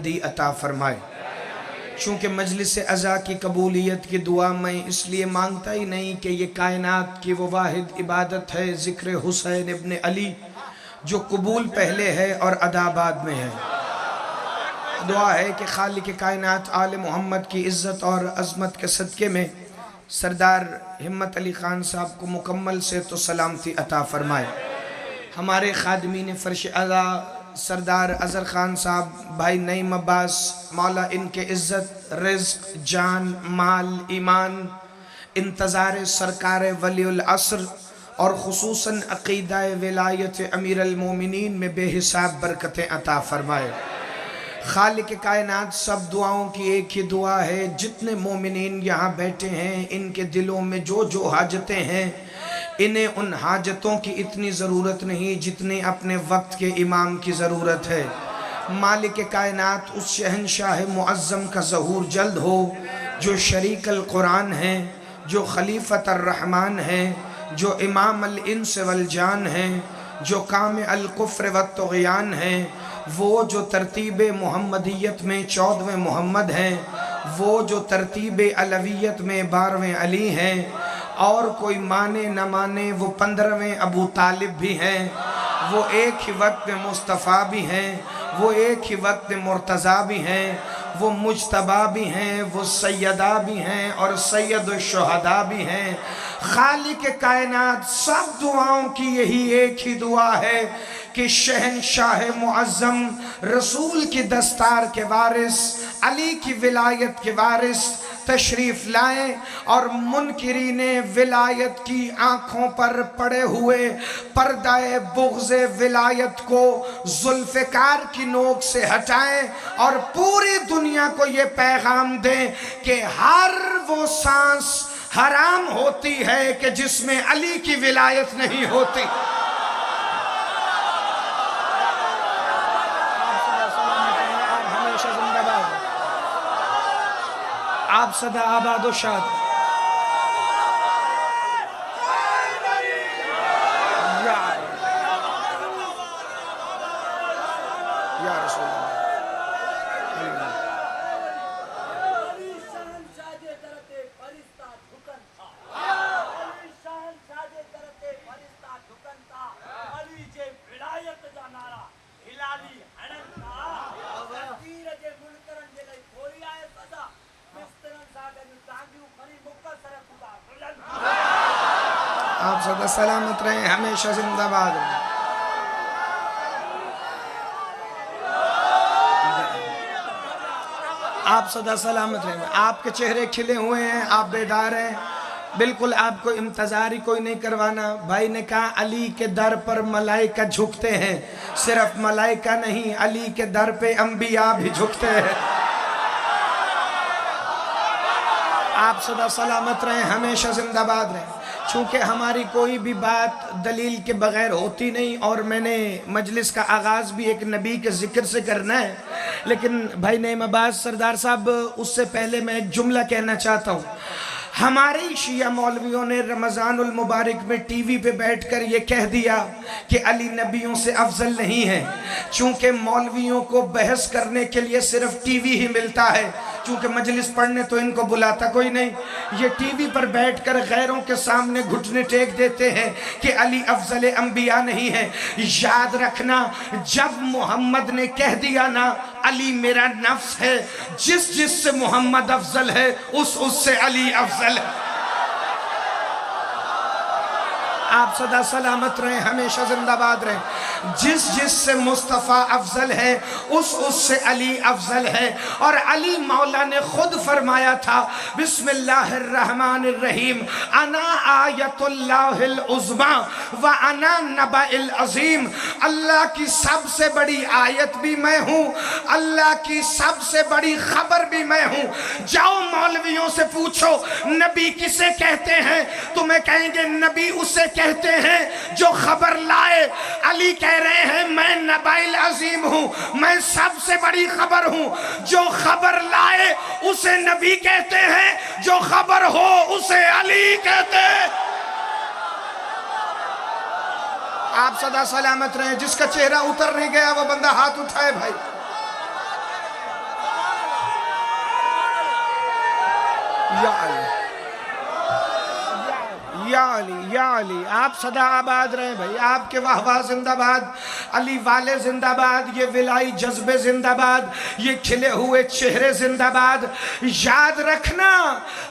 بلندی عطا فرمائے۔ چونکہ مجلس عزا کی قبولیت کی دعا میں اس لیے مانگتا ہی نہیں کہ یہ کائنات کی وہ واحد عبادت ہے ذکر حسین ابن علی، جو قبول پہلے ہے اور ادا بعد میں ہے۔ دعا ہے کہ خالق کائنات آل محمد کی عزت اور عظمت کے صدقے میں سردار ہمت علی خان صاحب کو مکمل سے تو سلامتی عطا فرمائے۔ ہمارے خادمین فرش عزا سردار اظہر خان صاحب، بھائی نعیم عباس، مولا ان کے عزت، رزق، جان، مال، ایمان، انتظار سرکار ولی العصر اور خصوصاً عقیدہ ولایت امیر المومنین میں بے حساب برکتیں عطا فرمائے۔ خالق کائنات سب دعاؤں کی ایک ہی دعا ہے، جتنے مومنین یہاں بیٹھے ہیں ان کے دلوں میں جو جو حاجتیں ہیں، انہیں ان حاجتوں کی اتنی ضرورت نہیں جتنی اپنے وقت کے امام کی ضرورت ہے۔ مالک کائنات اس شہنشاہ معظم کا ظہور جلد ہو جو شریک القرآن ہیں، جو خلیفۃ الرحمن ہیں، جو امام الانس والجان ہیں، جو کام الکفر والطغیان ہیں، وہ جو ترتیب محمدیت میں 14ویں محمد ہیں، وہ جو ترتیب علویت میں 12ویں علی ہیں، اور کوئی مانے نہ مانے وہ 15ویں ابو طالب بھی ہیں، وہ ایک ہی وقت میں مصطفیٰ بھی ہیں، وہ ایک ہی وقت میں مرتضیٰ بھی ہیں، وہ مجتبیٰ بھی ہیں، وہ سیدہ بھی ہیں اور سید الشہداء بھی ہیں۔ خالق کائنات سب دعاؤں کی یہی ایک ہی دعا ہے کہ شہنشاہ معظم، رسول کی دستار کے وارث، علی کی ولایت کے وارث تشریف لائیں اور منکرین ولایت کی آنکھوں پر پڑے ہوئے پردہ بغض ولایت کو ذوالفقار کی نوک سے ہٹائیں اور پوری دنیا کو یہ پیغام دیں کہ ہر وہ سانس حرام ہوتی ہے کہ جس میں علی کی ولایت نہیں ہوتی۔ آپ صدا آباد و شاد۔ یا رسول اللہ۔ آپ صدا سلامت رہیں، ہمیشہ زندہ باد رہیں۔ آپ صدا سلامت رہیں، آپ کے چہرے کھلے ہوئے ہیں، آپ بیدار ہیں، بالکل آپ کو انتظار ہی کوئی نہیں کروانا۔ بھائی نے کہا علی کے در پر ملائکہ جھکتے ہیں، صرف ملائکہ نہیں، علی کے در پہ انبیاء بھی جھکتے ہیں۔ آپ صدا سلامت رہیں، ہمیشہ زندہ باد رہیں۔ چونکہ ہماری کوئی بھی بات دلیل کے بغیر ہوتی نہیں اور میں نے مجلس کا آغاز بھی ایک نبی کے ذکر سے کرنا ہے، لیکن بھائی نعیم عباس سردار صاحب اس سے پہلے میں ایک جملہ کہنا چاہتا ہوں۔ ہمارے شیعہ مولویوں نے رمضان المبارک میں ٹی وی پہ بیٹھ کر یہ کہہ دیا کہ علی نبیوں سے افضل نہیں ہے، چونکہ مولویوں کو بحث کرنے کے لیے صرف ٹی وی ہی ملتا ہے، چونکہ مجلس پڑھنے تو ان کو بلاتا کوئی نہیں، یہ ٹی وی پر بیٹھ کر غیروں کے سامنے گھٹنے ٹیک دیتے ہیں کہ علی افضل انبیاء نہیں ہے۔ یاد رکھنا، جب محمد نے کہہ دیا نا علی میرا نفس ہے، جس جس سے محمد افضل ہے اس سے علی افضل ہے۔ آپ صدا سلامت رہیں، ہمیشہ زندہ باد رہیں۔ جس جس سے مصطفیٰ افضل ہے اس سے علی افضل ہے، اور علی مولا نے خود فرمایا تھا بسم اللہ الرحمن الرحیم، انا آیت اللہ العظمیٰ و انا نبأ العظیم، اللہ کی سب سے بڑی آیت بھی میں ہوں، اللہ کی سب سے بڑی خبر بھی میں ہوں۔ جاؤ مولویوں سے پوچھو نبی کسے کہتے ہیں، تمہیں کہیں گے نبی اسے کہتے ہیں جو خبر لائے۔ علی کہہ رہے ہیں میں نبأ العظیم ہوں، میں سب سے بڑی خبر ہوں، جو خبر لائے اسے نبی کہتے ہیں، جو خبر ہو اسے علی کہتے ہیں۔ آپ صدا سلامت رہیں، جس کا چہرہ اتر نہیں گیا وہ بندہ ہاتھ اٹھائے بھائی۔ یا علی یا علی یا علی، آپ صدا آباد رہیں بھائی، آپ کے واہ واہ زندہ باد، علی والے زندہ باد، یہ ولائی جذبے زندہ باد، یہ کھلے ہوئے چہرے زندہ باد۔ یاد رکھنا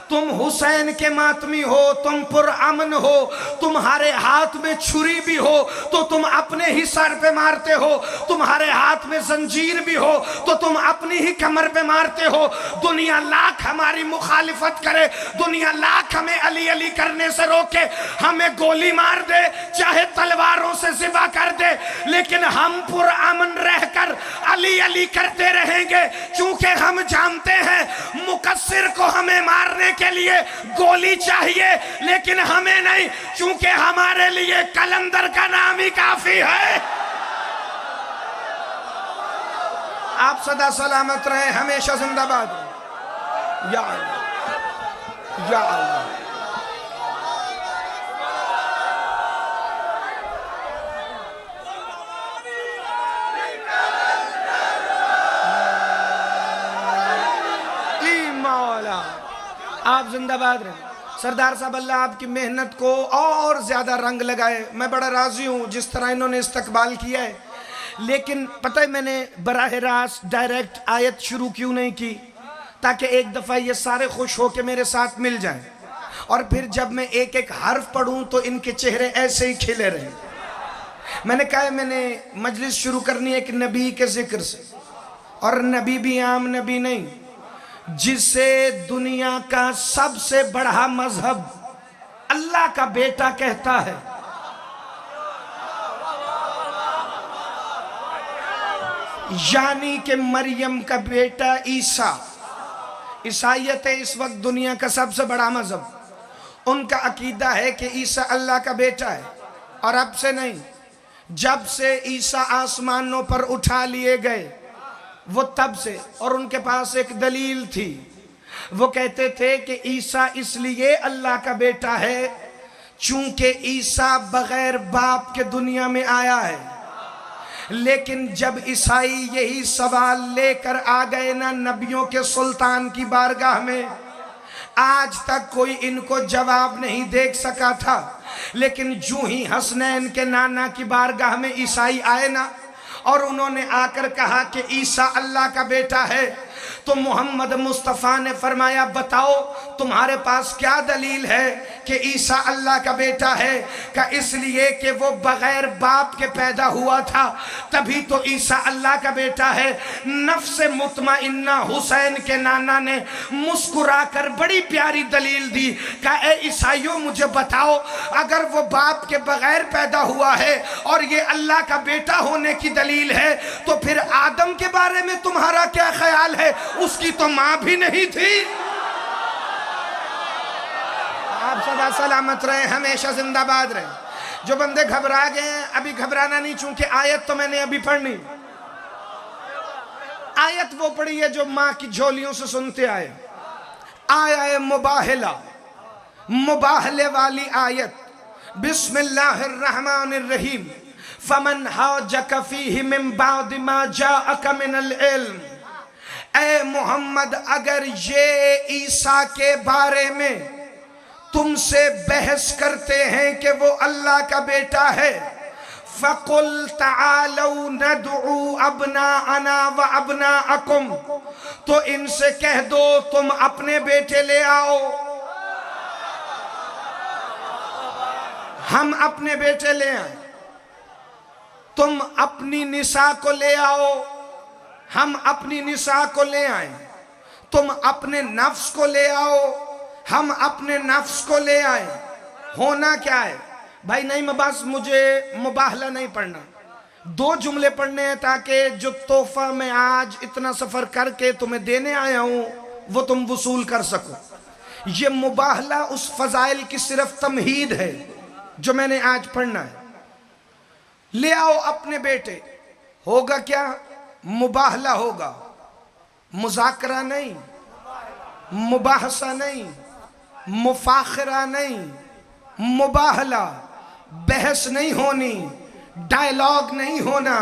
تم حسین کے ماتمی ہو، تم پر امن ہو، تمہارے ہاتھ میں چھری بھی ہو تو تم اپنے ہی سر پہ مارتے ہو، تمہارے ہاتھ میں زنجیر بھی ہو تو تم اپنی ہی کمر پہ مارتے ہو۔ دنیا لاکھ ہماری مخالفت کرے، دنیا لاکھ ہمیں علی علی کرنے سے روکے، ہمیں گولی مار دے، چاہے تلواروں سے ذبح کر دے، لیکن ہم پر امن رہ کر علی علی کرتے رہیں گے، چونکہ ہم جانتے ہیں مقصر کو ہمیں مارنے کے لیے گولی چاہیے لیکن ہمیں نہیں، چونکہ ہمارے لیے کلندر کا نام ہی کافی ہے۔ آپ صدا سلامت رہیں، ہمیشہ زندہ باد رہیں۔ یا اللہ یا اللہ۔ آپ زندہ باد رہیں۔ سردار صاحب اللہ آپ کی محنت کو اور زیادہ رنگ لگائے، میں بڑا راضی ہوں جس طرح انہوں نے استقبال کیا ہے، لیکن پتہ ہے میں نے براہ راست ڈائریکٹ آیت شروع کیوں نہیں کی؟ تاکہ ایک دفعہ یہ سارے خوش ہو کے میرے ساتھ مل جائیں، اور پھر جب میں ایک ایک حرف پڑھوں تو ان کے چہرے ایسے ہی کھلے رہیں۔ میں نے کہا میں نے مجلس شروع کرنی ہے ایک نبی کے ذکر سے، اور نبی بھی عام نبی نہیں، جسے دنیا کا سب سے بڑا مذہب اللہ کا بیٹا کہتا ہے۔ یعنی کہ مریم کا بیٹا عیسیٰ۔ عیسائیت ہے اس وقت دنیا کا سب سے بڑا مذہب۔ ان کا عقیدہ ہے کہ عیسیٰ اللہ کا بیٹا ہے، اور اب سے نہیں، جب سے عیسیٰ آسمانوں پر اٹھا لیے گئے وہ تب سے، اور ان کے پاس ایک دلیل تھی، وہ کہتے تھے کہ عیسیٰ اس لیے اللہ کا بیٹا ہے چونکہ عیسیٰ بغیر باپ کے دنیا میں آیا ہے۔ لیکن جب عیسائی یہی سوال لے کر آ گئے نا نبیوں کے سلطان کی بارگاہ میں، آج تک کوئی ان کو جواب نہیں دیکھ سکا تھا، لیکن جو ہی حسنین کے نانا کی بارگاہ میں عیسائی آئے نا اور انہوں نے آ کر کہا کہ عیسیٰ اللہ کا بیٹا ہے، تو محمد مصطفیٰ نے فرمایا بتاؤ تمہارے پاس کیا دلیل ہے کہ عیسیٰ اللہ کا بیٹا ہے؟ کہ اس لیے کہ وہ بغیر باپ کے پیدا ہوا تھا، تبھی تو عیسیٰ اللہ کا بیٹا ہے۔ نفس مطمئنہ حسین کے نانا نے مسکرا کر بڑی پیاری دلیل دی کہ اے عیسائیوں مجھے بتاؤ، اگر وہ باپ کے بغیر پیدا ہوا ہے اور یہ اللہ کا بیٹا ہونے کی دلیل ہے تو پھر آدم کے بارے میں تمہارا کیا خیال ہے؟ اس کی تو ماں بھی نہیں تھی۔ آپ صدا سلامت رہیں، ہمیشہ زندہ باد رہیں۔ جو بندے گھبرا گئے ہیں ابھی گھبرانا نہیں، چونکہ آیت تو میں نے ابھی پڑھنی۔ آیت وہ پڑھی ہے جو ماں کی جھولیوں سے سنتے آئے، آیا مباہلہ، مباہلے والی آیت۔ بسم اللہ الرحمن الرحیم۔ فمن حاجک فیہ من بعد ما جاءک من العلم۔ اے محمد اگر یہ عیسیٰ کے بارے میں تم سے بحث کرتے ہیں کہ وہ اللہ کا بیٹا ہے، فَقُلْ تَعَالَوْا نَدْعُوا أَبْنَاءَنَا وَأَبْنَاءَكُمْ، تو ان سے کہہ دو تم اپنے بیٹے لے آؤ، ہم اپنے بیٹے لے آئیں، تم اپنی نساء کو لے آؤ، ہم اپنی نساء کو لے آئیں، تم اپنے نفس کو لے آؤ، ہم اپنے نفس کو لے آئیں۔ ہونا کیا ہے بھائی؟ نہیں بس مجھے مباہلہ نہیں پڑھنا، دو جملے پڑھنے ہیں تاکہ جو تحفہ میں آج اتنا سفر کر کے تمہیں دینے آیا ہوں وہ تم وصول کر سکو۔ یہ مباہلہ اس فضائل کی صرف تمہید ہے جو میں نے آج پڑھنا ہے۔ لے آؤ اپنے بیٹے، ہوگا کیا؟ مباہلہ ہوگا، مذاکرہ نہیں، مباحثہ نہیں، مفاخرہ نہیں، مباہلہ، بحث نہیں ہونی، ڈائیلاگ نہیں ہونا،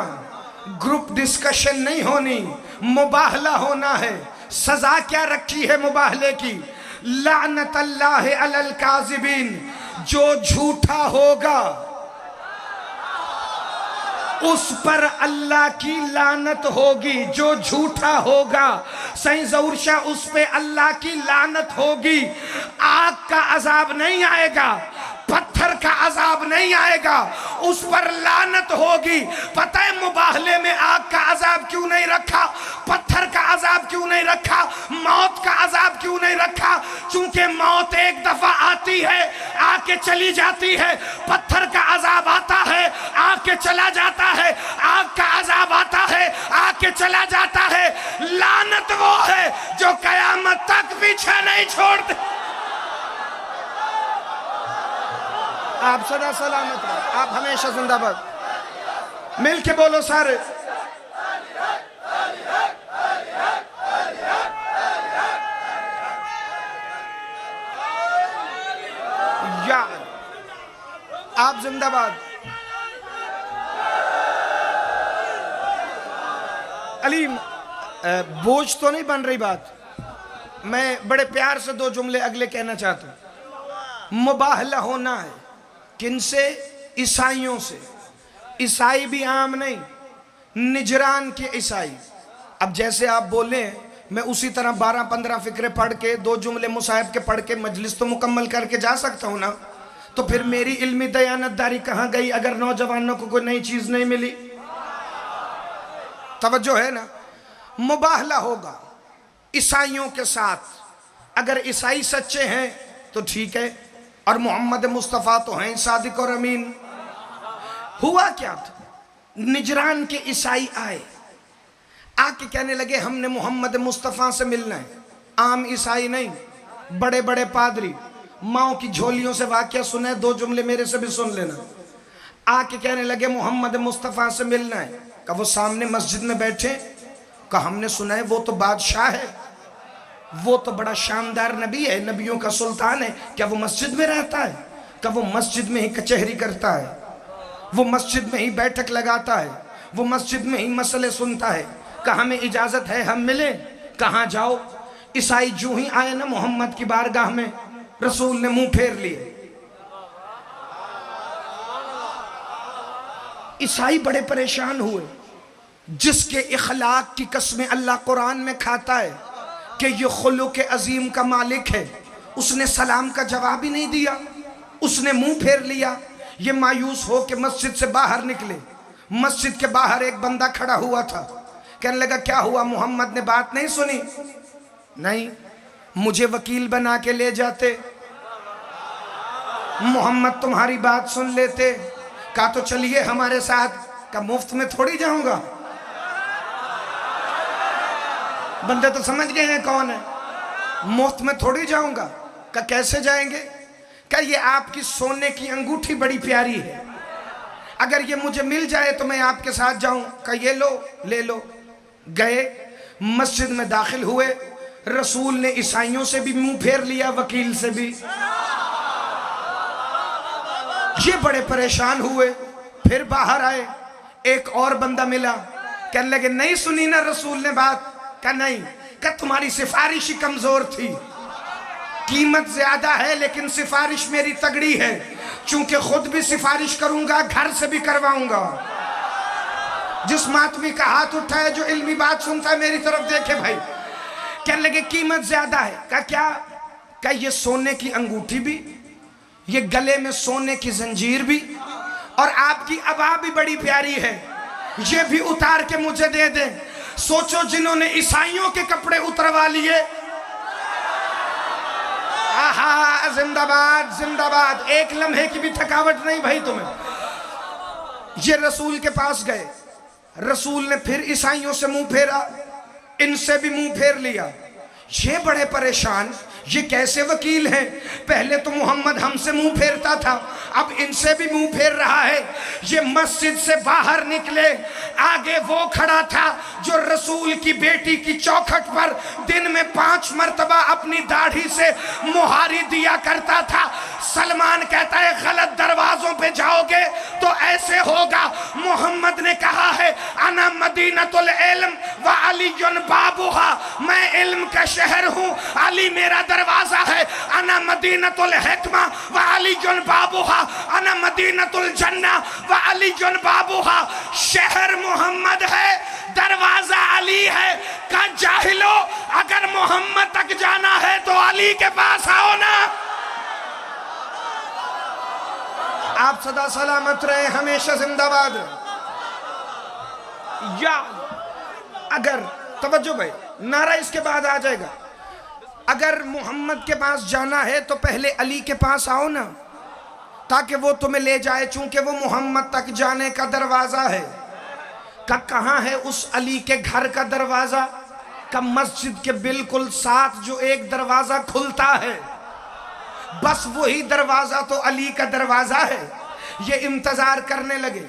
گروپ ڈسکشن نہیں ہونی، مباہلہ ہونا ہے۔ سزا کیا رکھی ہے مباہلے کی؟ لعنت اللہ علی الکاذبین، جو جھوٹا ہوگا اس پر اللہ کی لعنت ہوگی، جو جھوٹا ہوگا سائیں ظہور شاہ اس پہ اللہ کی لعنت ہوگی۔ آگ کا عذاب نہیں آئے گا، پتھر کا عذاب نہیں آئے گا، اس پر لعنت ہوگی۔ پتہ ہے مباہلے میں آگ کا عذاب کیوں نہیں رکھا، پتھر کا عذاب کیوں نہیں رکھا، موت کا عذاب کیوں نہیں رکھا؟ چونکہ موت ایک دفعہ آتی ہے آ کے چلی جاتی ہے، پتھر کا عذاب آتا ہے آ کے چلا جاتا ہے، آگ کا عذاب آتا ہے آ کے چلا جاتا ہے۔ لعنت وہ ہے جو قیامت تک پیچھے نہیں چھوڑتے۔ آپ سدا سلامت رہو، آپ ہمیشہ زندہ باد۔ مل کے بولو سارے، یا آپ زندہ باد۔ علی بوجھ تو نہیں بن رہی بات، میں بڑے پیار سے دو جملے اگلے کہنا چاہتا ہوں۔ مباہلہ ہونا ہے کن سے؟ عیسائیوں سے۔ عیسائی بھی عام نہیں، نجران کے عیسائی۔ اب جیسے آپ بولیں میں اسی طرح 12-15 فقرے پڑھ کے 2 جملے مصاحب کے پڑھ کے مجلس تو مکمل کر کے جا سکتا ہوں نا، تو پھر میری علمی دیانتداری کہاں گئی اگر نوجوانوں کو کوئی نئی چیز نہیں ملی؟ توجہ ہے نا؟ مباہلہ ہوگا عیسائیوں کے ساتھ، اگر عیسائی سچے ہیں تو ٹھیک ہے، اور محمد مصطفیٰ تو ہیں صادق اور امین۔ ہوا کیا تھا؟ نجران کے عیسائی آئے، آ کے کہنے لگے ہم نے محمد مصطفیٰ سے ملنا ہے۔ عام عیسائی نہیں، بڑے بڑے پادری، ماؤں کی جھولیوں سے واقعہ سنے، 2 جملے میرے سے بھی سن لینا۔ آ کے کہنے لگے محمد مصطفیٰ سے ملنا ہے۔ کہا وہ سامنے مسجد میں بیٹھے؟ کہا ہم نے سنا ہے وہ تو بادشاہ ہے، وہ تو بڑا شاندار نبی ہے، نبیوں کا سلطان ہے، کیا وہ مسجد میں رہتا ہے؟ کہا وہ مسجد میں ہی کچہری کرتا ہے، وہ مسجد میں ہی بیٹھک لگاتا ہے، وہ مسجد میں ہی مسئلے سنتا ہے۔ کہا ہمیں اجازت ہے ہم ملیں؟ کہاں جاؤ؟ عیسائی جو ہی آئے نا محمد کی بارگاہ میں، رسول نے منہ پھیر لیے۔ عیسائی بڑے پریشان ہوئے، جس کے اخلاق کی قسمیں اللہ قرآن میں کھاتا ہے کہ یہ خلق عظیم کا مالک ہے، اس نے سلام کا جواب ہی نہیں دیا، اس نے منہ پھیر لیا۔ یہ مایوس ہو کہ مسجد سے باہر نکلے۔ مسجد کے باہر ایک بندہ کھڑا ہوا تھا، کہنے لگا کیا ہوا، محمد نے بات نہیں سنی؟ نہیں، مجھے وکیل بنا کے لے جاتے، محمد تمہاری بات سن لیتے۔ کہا تو چلیے ہمارے ساتھ۔ کہا مفت میں تھوڑی جاؤں گا، بندے تو سمجھ گئے ہیں کون ہے، مفت میں تھوڑی جاؤں گا۔ کہا کیسے جائیں گے؟ کہا یہ آپ کی سونے کی انگوٹھی بڑی پیاری ہے، اگر یہ مجھے مل جائے تو میں آپ کے ساتھ جاؤں۔ کہا یہ لو، لے لو۔ گئے، مسجد میں داخل ہوئے، رسول نے عیسائیوں سے بھی منہ پھیر لیا، وکیل سے بھی۔ یہ بڑے پریشان ہوئے، پھر باہر آئے، ایک اور بندہ ملا، کہنے لگے نہیں سنی نا رسول نے بات؟ کہا نہیں۔ کہا تمہاری سفارش ہی کمزور تھی، قیمت زیادہ ہے لیکن سفارش میری تگڑی ہے، چونکہ خود بھی سفارش کروں گا گھر سے بھی کرواؤں گا۔ جس ماتمی کا ہاتھ اٹھائے جو علمی بات سنتا ہے میری طرف دیکھے بھائی۔ کہنے لگے قیمت زیادہ ہے۔ کہا کیا؟ کہا یہ سونے کی انگوٹھی بھی، یہ گلے میں سونے کی زنجیر بھی، اور آپ کی عبا بھی بڑی پیاری ہے، یہ بھی اتار کے مجھے دے دیں۔ سوچو جنہوں نے عیسائیوں کے کپڑے اتروا لیے، آہا زندہ باد زندہ باد، ایک لمحے کی بھی تھکاوٹ نہیں بھائی تمہیں۔ یہ رسول کے پاس گئے، رسول نے پھر عیسائیوں سے منہ پھیرا، ان سے بھی منہ پھیر لیا۔ یہ بڑے پریشان، یہ کیسے وکیل ہیں؟ پہلے تو محمد ہم سے منہ پھیرتا تھا، اب ان سے بھی منہ پھیر رہا ہے۔ یہ مسجد سے باہر نکلے، آگے وہ کھڑا تھا جو رسول کی بیٹی کی چوکھٹ پر دن میں 5 مرتبہ اپنی داڑھی سے مہاری دیا کرتا تھا۔ سلمان کہتا ہے غلط دروازوں پہ جاؤ گے تو ایسے ہوگا۔ محمد نے کہا ہے انا مدینۃ العلم وعلی بابھا، میں علم کا شہر ہوں، علی میرا دروازہ ہے، انا مدینۃ الحکمہ و علی بابوہا، انا مدینۃ الجنہ و علی بابوہا۔ شہر محمد ہے، دروازہ علی ہے۔ کہ جاہلو اگر محمد تک جانا ہے تو علی کے پاس آؤ نا۔ آپ صدا سلامت رہے، ہمیشہ زندہ باد رہے۔ یا اگر توجہ بھائی، نعرہ اس کے بعد آ جائے گا، اگر محمد کے پاس جانا ہے تو پہلے علی کے پاس آؤ نا، تاکہ وہ تمہیں لے جائے، چونکہ وہ محمد تک جانے کا دروازہ ہے۔ کہ کہاں ہے اس علی کے گھر کا دروازہ؟ کہ مسجد کے بالکل ساتھ جو ایک دروازہ کھلتا ہے، بس وہی دروازہ تو علی کا دروازہ ہے۔ یہ انتظار کرنے لگے۔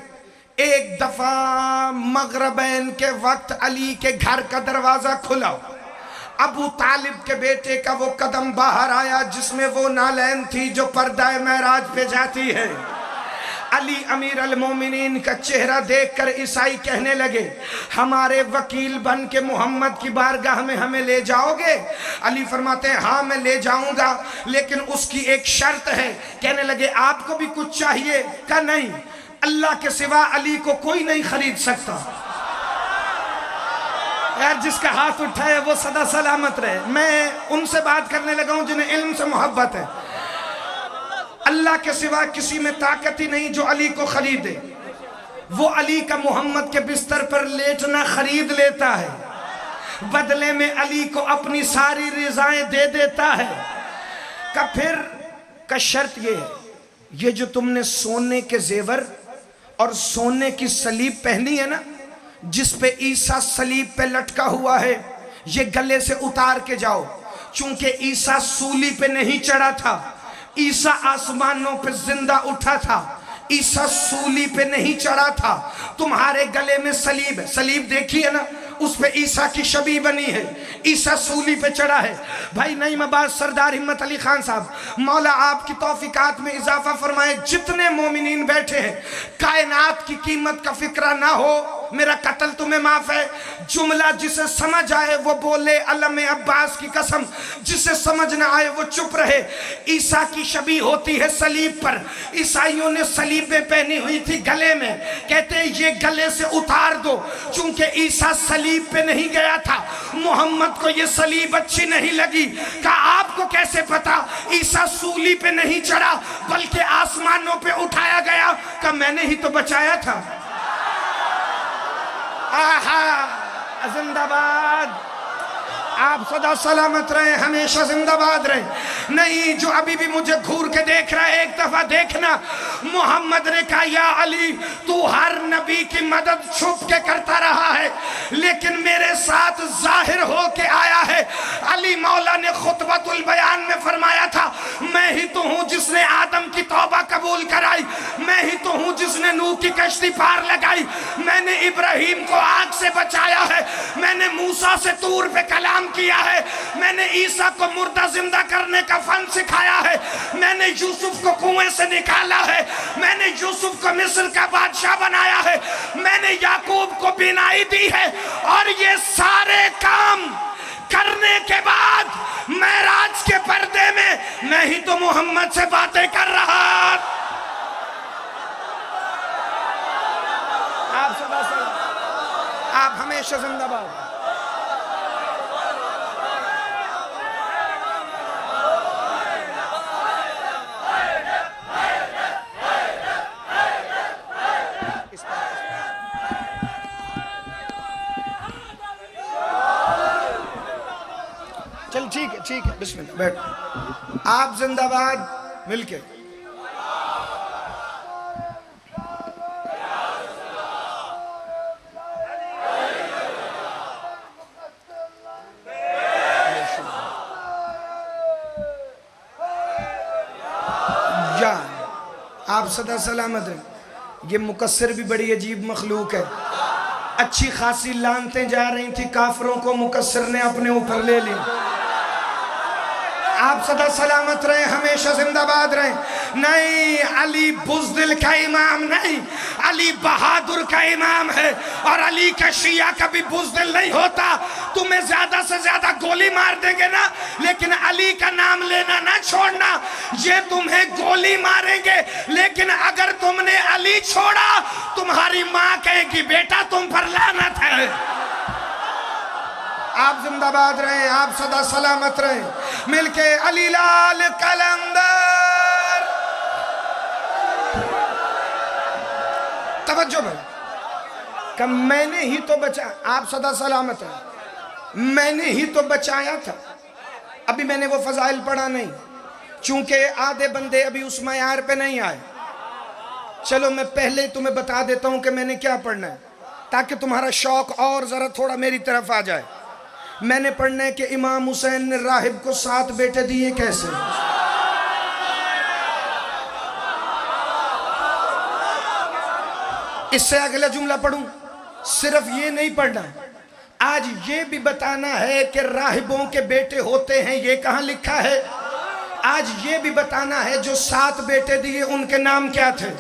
ایک دفعہ مغربین کے وقت علی کے گھر کا دروازہ کھلا، ابو طالب کے بیٹے کا وہ قدم باہر آیا جس میں وہ نالین تھی جو پردہ معراج پہ جاتی ہے۔ علی امیر المومنین کا چہرہ دیکھ کر عیسائی کہنے لگے، ہمارے وکیل بن کے محمد کی بارگاہ میں ہمیں لے جاؤ گے؟ علی فرماتے ہیں ہاں میں لے جاؤں گا، لیکن اس کی ایک شرط ہے۔ کہنے لگے آپ کو بھی کچھ چاہیے؟ کہ نہیں، اللہ کے سوا علی کو کوئی نہیں خرید سکتا۔ یار جس کا ہاتھ اٹھا ہے وہ صدا سلامت رہے۔ میں ان سے بات کرنے لگا ہوں جنہیں علم سے محبت ہے۔ اللہ کے سوا کسی میں طاقت ہی نہیں جو علی کو خریدے۔ وہ علی کا محمد کے بستر پر لیٹنا خرید لیتا ہے، بدلے میں علی کو اپنی ساری رضائیں دے دیتا ہے۔ کہ پھر کا شرط یہ ہے، یہ جو تم نے سونے کے زیور اور سونے کی سلیب پہنی ہے نا، جس پہ عیسیٰ سلیب پہ لٹکا ہوا ہے، یہ گلے سے اتار کے جاؤ، چونکہ عیسیٰ سولی پہ نہیں چڑھا تھا، عیسیٰ آسمانوں پہ زندہ اٹھا تھا، عیسیٰ سولی پہ نہیں چڑھا تھا۔ تمہارے گلے میں سلیب ہے، سلیب دیکھی ہے نا، اس پہ عیسیٰ کی شبیہ بنی ہے، عیسیٰ سولی پہ چڑھا ہے۔ بھائی نئی مباز سردار ہمت علی خان صاحب، مولا آپ کی توفیقات میں اضافہ فرمائے، جتنے مومنین بیٹھے ہیں، کائنات کی قیمت کا فکرہ نہ ہو، میرا قتل تمہیں معاف ہے۔ جملہ جسے سمجھ آئے وہ بولے، علم عباس کی قسم، جسے سمجھ نہ آئے وہ چپ رہے۔ عیسیٰ کی شبیہ ہوتی ہے سلیب پر، عیسائیوں نے سلیبیں پہنی ہوئی تھی گلے میں، کہتے ہیں یہ گلے سے اتار دو، چونکہ عیسیٰ سلیب پہ نہیں گیا تھا، محمد کو یہ سلیب اچھی نہیں لگی۔ کہا آپ کو کیسے پتا؟ عیسیٰ سولی پہ نہیں چڑھا بلکہ آسمانوں پہ اٹھایا گیا۔ کہا میں نے ہی تو بچایا تھا۔ آہا زندہ باد، آپ صدا سلامت رہے، ہمیشہ زندہ باد رہے۔ نہیں جو ابھی بھی مجھے گھور کے دیکھ رہا ہے، ایک دفعہ دیکھنا، محمد نے کہا یا علی تو ہر نبی کی مدد چھپ کے کرتا رہا ہے، لیکن میرے ساتھ ظاہر ہو کے آیا ہے۔ علی مولا نے خطبۃ البیان میں فرمایا تھا، میں ہی تو ہوں جس نے آدم کی توبہ قبول کرائی، میں ہی تو ہوں جس نے نوح کی کشتی پار لگائی، میں نے ابراہیم کو آگ سے بچایا ہے، میں نے موسیٰ سے طور پہ کلام کیا ہے، میں نے عیسیٰ کو مردہ زندہ کرنے کا فن سکھایا ہے، میں نے یوسف کو کنویں سے نکالا ہے، میں نے یوسف کو مصر کا بادشاہ بنایا ہے، میں نے یعقوب کو بینائی دی ہے۔ اور یہ سارے کام کرنے کے بعد معراج کے پردے میں ہی تو محمد سے باتیں کر رہا۔ آپ صدا سلام، آپ ہمیشہ زندہ باد۔ چل ٹھیک ہے بسم اللہ بیٹھ۔ آپ زندہ باد مل کے۔ جان آپ صدا سلامت ہیں۔ یہ مقصر بھی بڑی عجیب مخلوق ہے، اچھی خاصی لانتیں جا رہی تھی کافروں کو، مقصر نے اپنے اوپر لے لی۔ آپ صدا سلامت رہے، ہمیشہ زندہ باد رہے۔ نہیں علی بزدل کا امام نہیں، علی بہادر کا امام ہے، اور علی کا شیعہ کبھی بزدل نہیں ہوتا۔ تمہیں زیادہ سے زیادہ گولی مار دیں گے نا، لیکن علی کا نام لینا نہ چھوڑنا. یہ تمہیں گولی ماریں گے، لیکن اگر تم نے علی چھوڑا تمہاری ماں کہے گی بیٹا تم پر لعنت ہے. آپ زندہ باد رہیں، آپ سدا سلامت رہیں. مل کے علی لال قلندر. توجہ بھائی، کہ میں نے ہی تو بچا، آپ سدا سلامت ہیں، میں نے ہی تو بچایا تھا. ابھی میں نے وہ فضائل پڑھا نہیں، چونکہ آدھے بندے ابھی اس معیار پہ نہیں آئے. چلو میں پہلے تمہیں بتا دیتا ہوں کہ میں نے کیا پڑھنا ہے، تاکہ تمہارا شوق اور ذرا تھوڑا میری طرف آ جائے. میں نے پڑھنا ہے کہ امام حسین نے راہب کو 7 بیٹے دیے کیسے. اس سے اگلا جملہ پڑھوں. صرف یہ نہیں پڑھنا، آج یہ بھی بتانا ہے کہ راہبوں کے بیٹے ہوتے ہیں. یہ کہاں لکھا ہے؟ آج یہ بھی بتانا ہے جو 7 بیٹے دیے ان کے نام کیا تھے.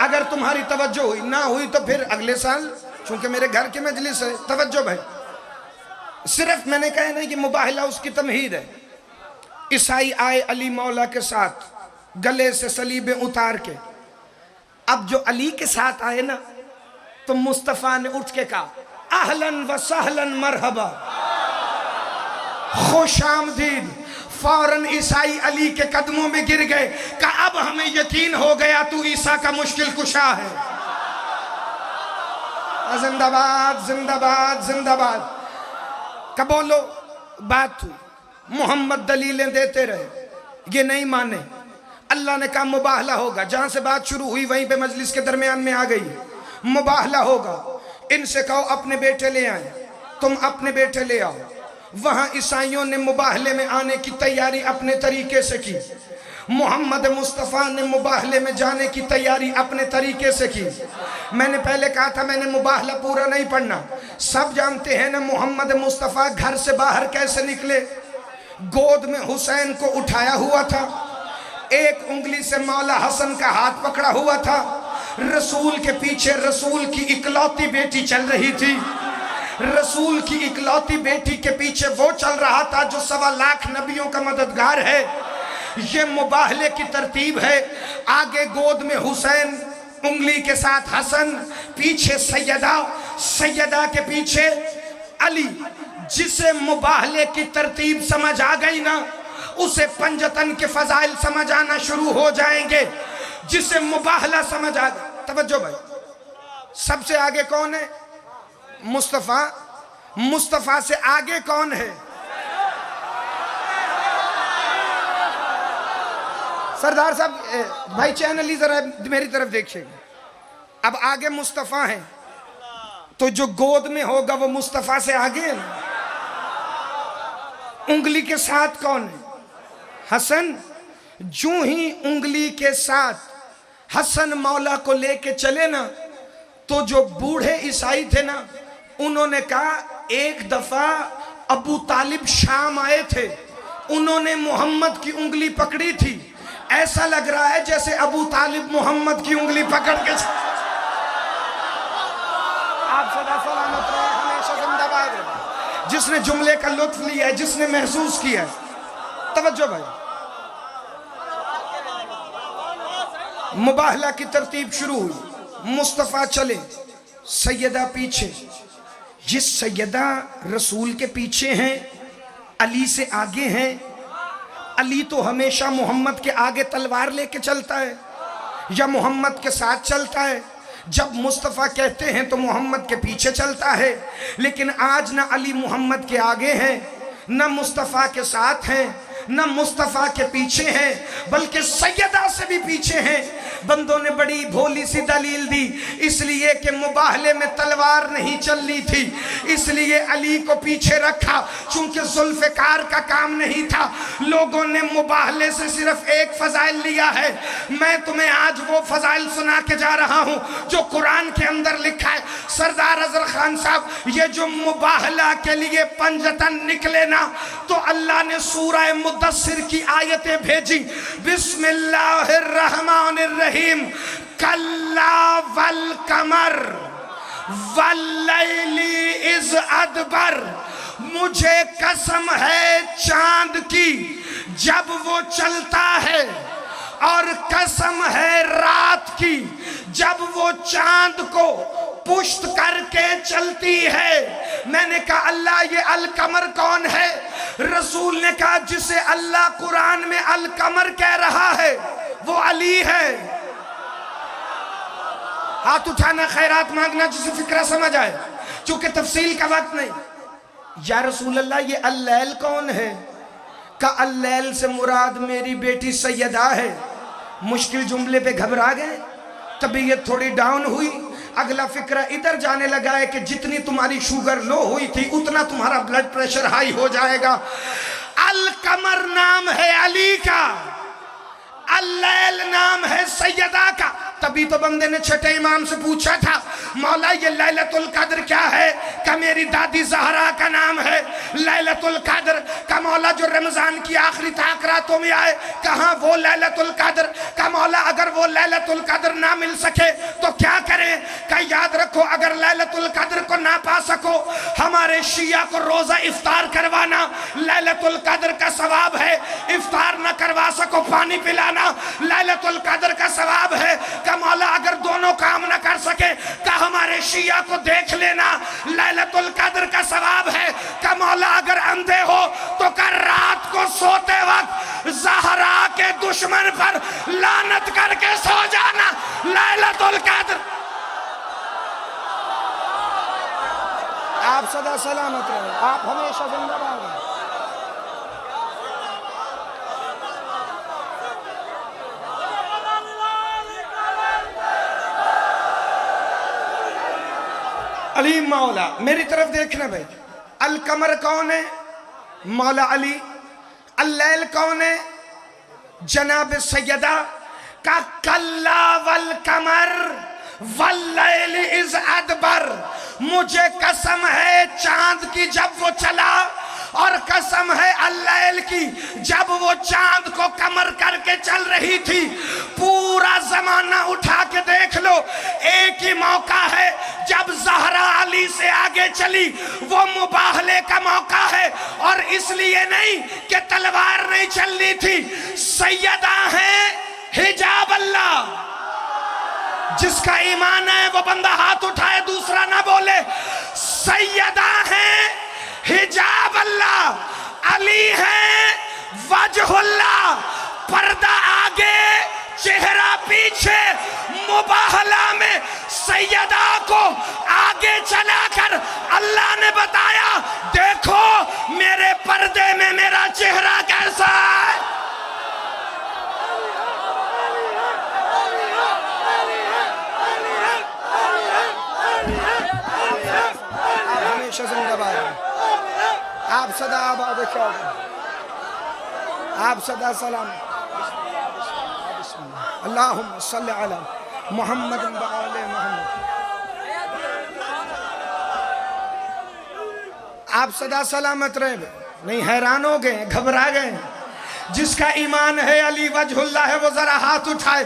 اگر تمہاری توجہ ہوئی، نہ ہوئی تو پھر اگلے سال، چونکہ میرے گھر کی مجلس ہے. توجہ بھائی، صرف میں نے کہا نہیں کہ مباہلہ اس کی تمہید ہے. عیسائی آئے علی مولا کے ساتھ، گلے سے صلیبیں اتار کے. اب جو علی کے ساتھ آئے نا تو مصطفیٰ نے اٹھ کے کہا اہلاً و سہلاً مرحبا، خوش آمدید. فوراً عیسائی علی کے قدموں میں گر گئے کہ اب ہمیں یقین ہو گیا تو عیسیٰ کا مشکل کشا ہے. زندہ باد زندہ باد زندہ باد. کہ بولو. بات ہوئی، محمد دلیلیں دیتے رہے، یہ نہیں مانے. اللہ نے کہا مباہلہ ہوگا. جہاں سے بات شروع ہوئی وہیں پہ مجلس کے درمیان میں آ گئی. مباہلہ ہوگا. ان سے کہو اپنے بیٹے لے آئیں. تم اپنے بیٹے لے آؤ. وہاں عیسائیوں نے مباہلے میں آنے کی تیاری اپنے طریقے سے کی. محمد مصطفیٰ نے مباہلے میں جانے کی تیاری اپنے طریقے سے کی. میں نے پہلے کہا تھا میں نے مباہلہ پورا نہیں پڑھنا. سب جانتے ہیں نا محمد مصطفیٰ گھر سے باہر کیسے نکلے. گود میں حسین کو اٹھایا ہوا تھا، ایک انگلی سے مولا حسن کا ہاتھ پکڑا ہوا تھا. رسول کے پیچھے رسول کی اکلوتی بیٹی چل رہی تھی. رسول کی اکلوتی بیٹی کے پیچھے وہ چل رہا تھا جو 1.25 لاکھ نبیوں کا مددگار ہے. یہ مباہلے کی ترتیب ہے. آگے گود میں حسین، انگلی کے ساتھ حسن، پیچھے سیدہ، سیدہ کے پیچھے علی. جسے مباہلے کی ترتیب سمجھ آ گئی نا اسے پنجتن کے فضائل سمجھ آنا شروع ہو جائیں گے. جسے مباہلہ سمجھ آ گئی. توجہ بھائی، سب سے آگے کون ہے؟ مصطفیٰ. مصطفیٰ سے آگے کون ہے؟ سردار صاحب بھائی چینل ہی ذرا میری طرف دیکھیں. اب آگے مصطفیٰ ہیں تو جو گود میں ہوگا وہ مصطفیٰ سے آگے ہے. انگلی کے ساتھ کون ہے؟ حسن. جو ہی انگلی کے ساتھ حسن مولا کو لے کے چلے نا تو جو بوڑھے عیسائی تھے نا انہوں نے کہا ایک دفعہ ابو طالب شام آئے تھے، انہوں نے محمد کی انگلی پکڑی تھی، ایسا لگ رہا ہے جیسے ابو طالب محمد کی انگلی پکڑ کے. آپ سدا سلامت رہے، ہمیشہ زندہ باد رہے. جس نے جملے کا لطف لیا ہے، جس نے محسوس کیا ہے. توجہ بھائی، مباہلہ کی ترتیب شروع ہوئی. مصطفیٰ چلے، سیدہ پیچھے. جس سیدہ رسول کے پیچھے ہیں، علی سے آگے ہیں. علی تو ہمیشہ محمد کے آگے تلوار لے کے چلتا ہے یا محمد کے ساتھ چلتا ہے. جب مصطفیٰ کہتے ہیں تو محمد کے پیچھے چلتا ہے. لیکن آج نہ علی محمد کے آگے ہیں، نہ مصطفیٰ کے ساتھ ہیں، نہ مصطفیٰ کے پیچھے ہیں، بلکہ سیدہ سے بھی پیچھے ہیں. بندوں نے بڑی بھولی سی دلیل دی، اس لیے کہ مباہلے میں تلوار نہیں چلنی تھی، اس لیے علی کو پیچھے رکھا. چونکہ ذوالفقار کا کام نہیں تھا، لوگوں نے مباہلے سے صرف ایک فضائل لیا ہے. میں تمہیں آج وہ فضائل سنا کے جا رہا ہوں جو قرآن کے اندر لکھا ہے. سردار اظہر خان صاحب، یہ جو مباہلہ کے لیے پنجتن نکلے نا تو اللہ نے سورہ مدثر کی آیتیں بھیجی. بسم اللہ الرحمن الرحیم. کلا والقمر واللیلی اذ ادبر، مجھے قسم ہے چاند کی جب وہ چلتا ہے، اور قسم ہے رات کی جب وہ چاند کو پشت کر کے چلتی ہے۔ میں نے کہا اللہ یہ القمر کون ہے؟ رسول نے کہا جسے اللہ قرآن میں القمر کہہ رہا ہے وہ علی ہے۔ ہاتھ اٹھانا، خیرات مانگنا، جسے فکرہ سمجھ آئے، چونکہ تفصیل کا وقت نہیں۔ یا رسول اللہ یہ اللیل کون ہے؟ کہا اللیل سے مراد میری بیٹی سیدہ ہے۔ مشکل جملے پہ گھبرا گئے، طبیعت تھوڑی ڈاؤن ہوئی، اگلا فکرہ ادھر جانے لگا ہے کہ جتنی تمہاری شوگر لو ہوئی تھی اتنا تمہارا بلڈ پریشر ہائی ہو جائے گا۔ القمر نام ہے علی کا، اللیل نام ہے سیدہ کا۔ تبھی تو بندے نے چھٹے امام سے پوچھا تھا مولا یہ لیلۃ القدر کیا ہے؟ کہ میری دادی زہرا کا نام ہے لیلۃ القدر۔ کہ مولا جو رمضان کی آخری راتوں میں آئے، کہاں وہ لیلۃ القدر؟ کہ مولا اگر وہ لیلۃ القدر نہ مل سکے تو کیا کریں؟ کہ یاد رکھو اگر لیلۃ القدر کو نہ پا سکو، ہمارے شیعہ کو روزہ افطار کروانا لیلۃ القدر کا ثواب ہے، افطار نہ کروا سکو پانی پلانا لیلۃ القدر کا ثواب ہے۔ کہ مولا اگر دونوں کام نہ کر سکے کہ ہمارے شیعہ کو دیکھ لینا لیلۃ القدر کا ثواب ہے۔ کہ مولا اگر اندھے ہو تو کر رات کو سوتے وقت زہرا کے دشمن پر لعنت کر کے سو جانا لیلۃ القدر۔ آپ صدا سلامت رہے، آپ ہمیشہ زندہ باد رہے۔ علی مولا، میری طرف دیکھنا بھائی، القمر کون ہے؟ مولا علی۔ اللیل کون ہے؟ جناب سیدہ۔ کا کلا والقمر واللیل اذ ادبر، مجھے قسم ہے چاند کی جب وہ چلا، اور قسم ہے اللیل کی جب وہ چاند کو کمر کر کے چل رہی تھی۔ پورا زمانہ اٹھا کے دیکھ لو، ایک ہی موقع ہے جب زہرا علی سے آگے چلی، وہ مباہلے کا موقع ہے، اور اس لیے نہیں کہ تلوار نہیں چلنی تھی۔ سیدہ ہیں حجاب اللہ، جس کا ایمان ہے وہ بندہ ہاتھ اٹھائے دوسرا نہ بولے۔ سیدہ ہیں حجاب اللہ، علی ہیں وجہ اللہ، پردہ آگے چہرہ پیچھے۔ مباہلہ میں سیدہ کو آگے چلا کر اللہ نے بتایا دیکھو میرے پردے میں میرا چہرہ کیسا ہے۔ آپ ہمیشہ زندہ باد ہیں، آپ صدا آباد و شاد، آپ صدا سلام۔ اللہم صلی علی محمد و آل محمد۔ آپ صدا سلامت رہے، نہیں حیران ہو گئے، گھبرا گئے؟ جس کا ایمان ہے علی وجہ اللہ ہے وہ ذرا ہاتھ اٹھائے،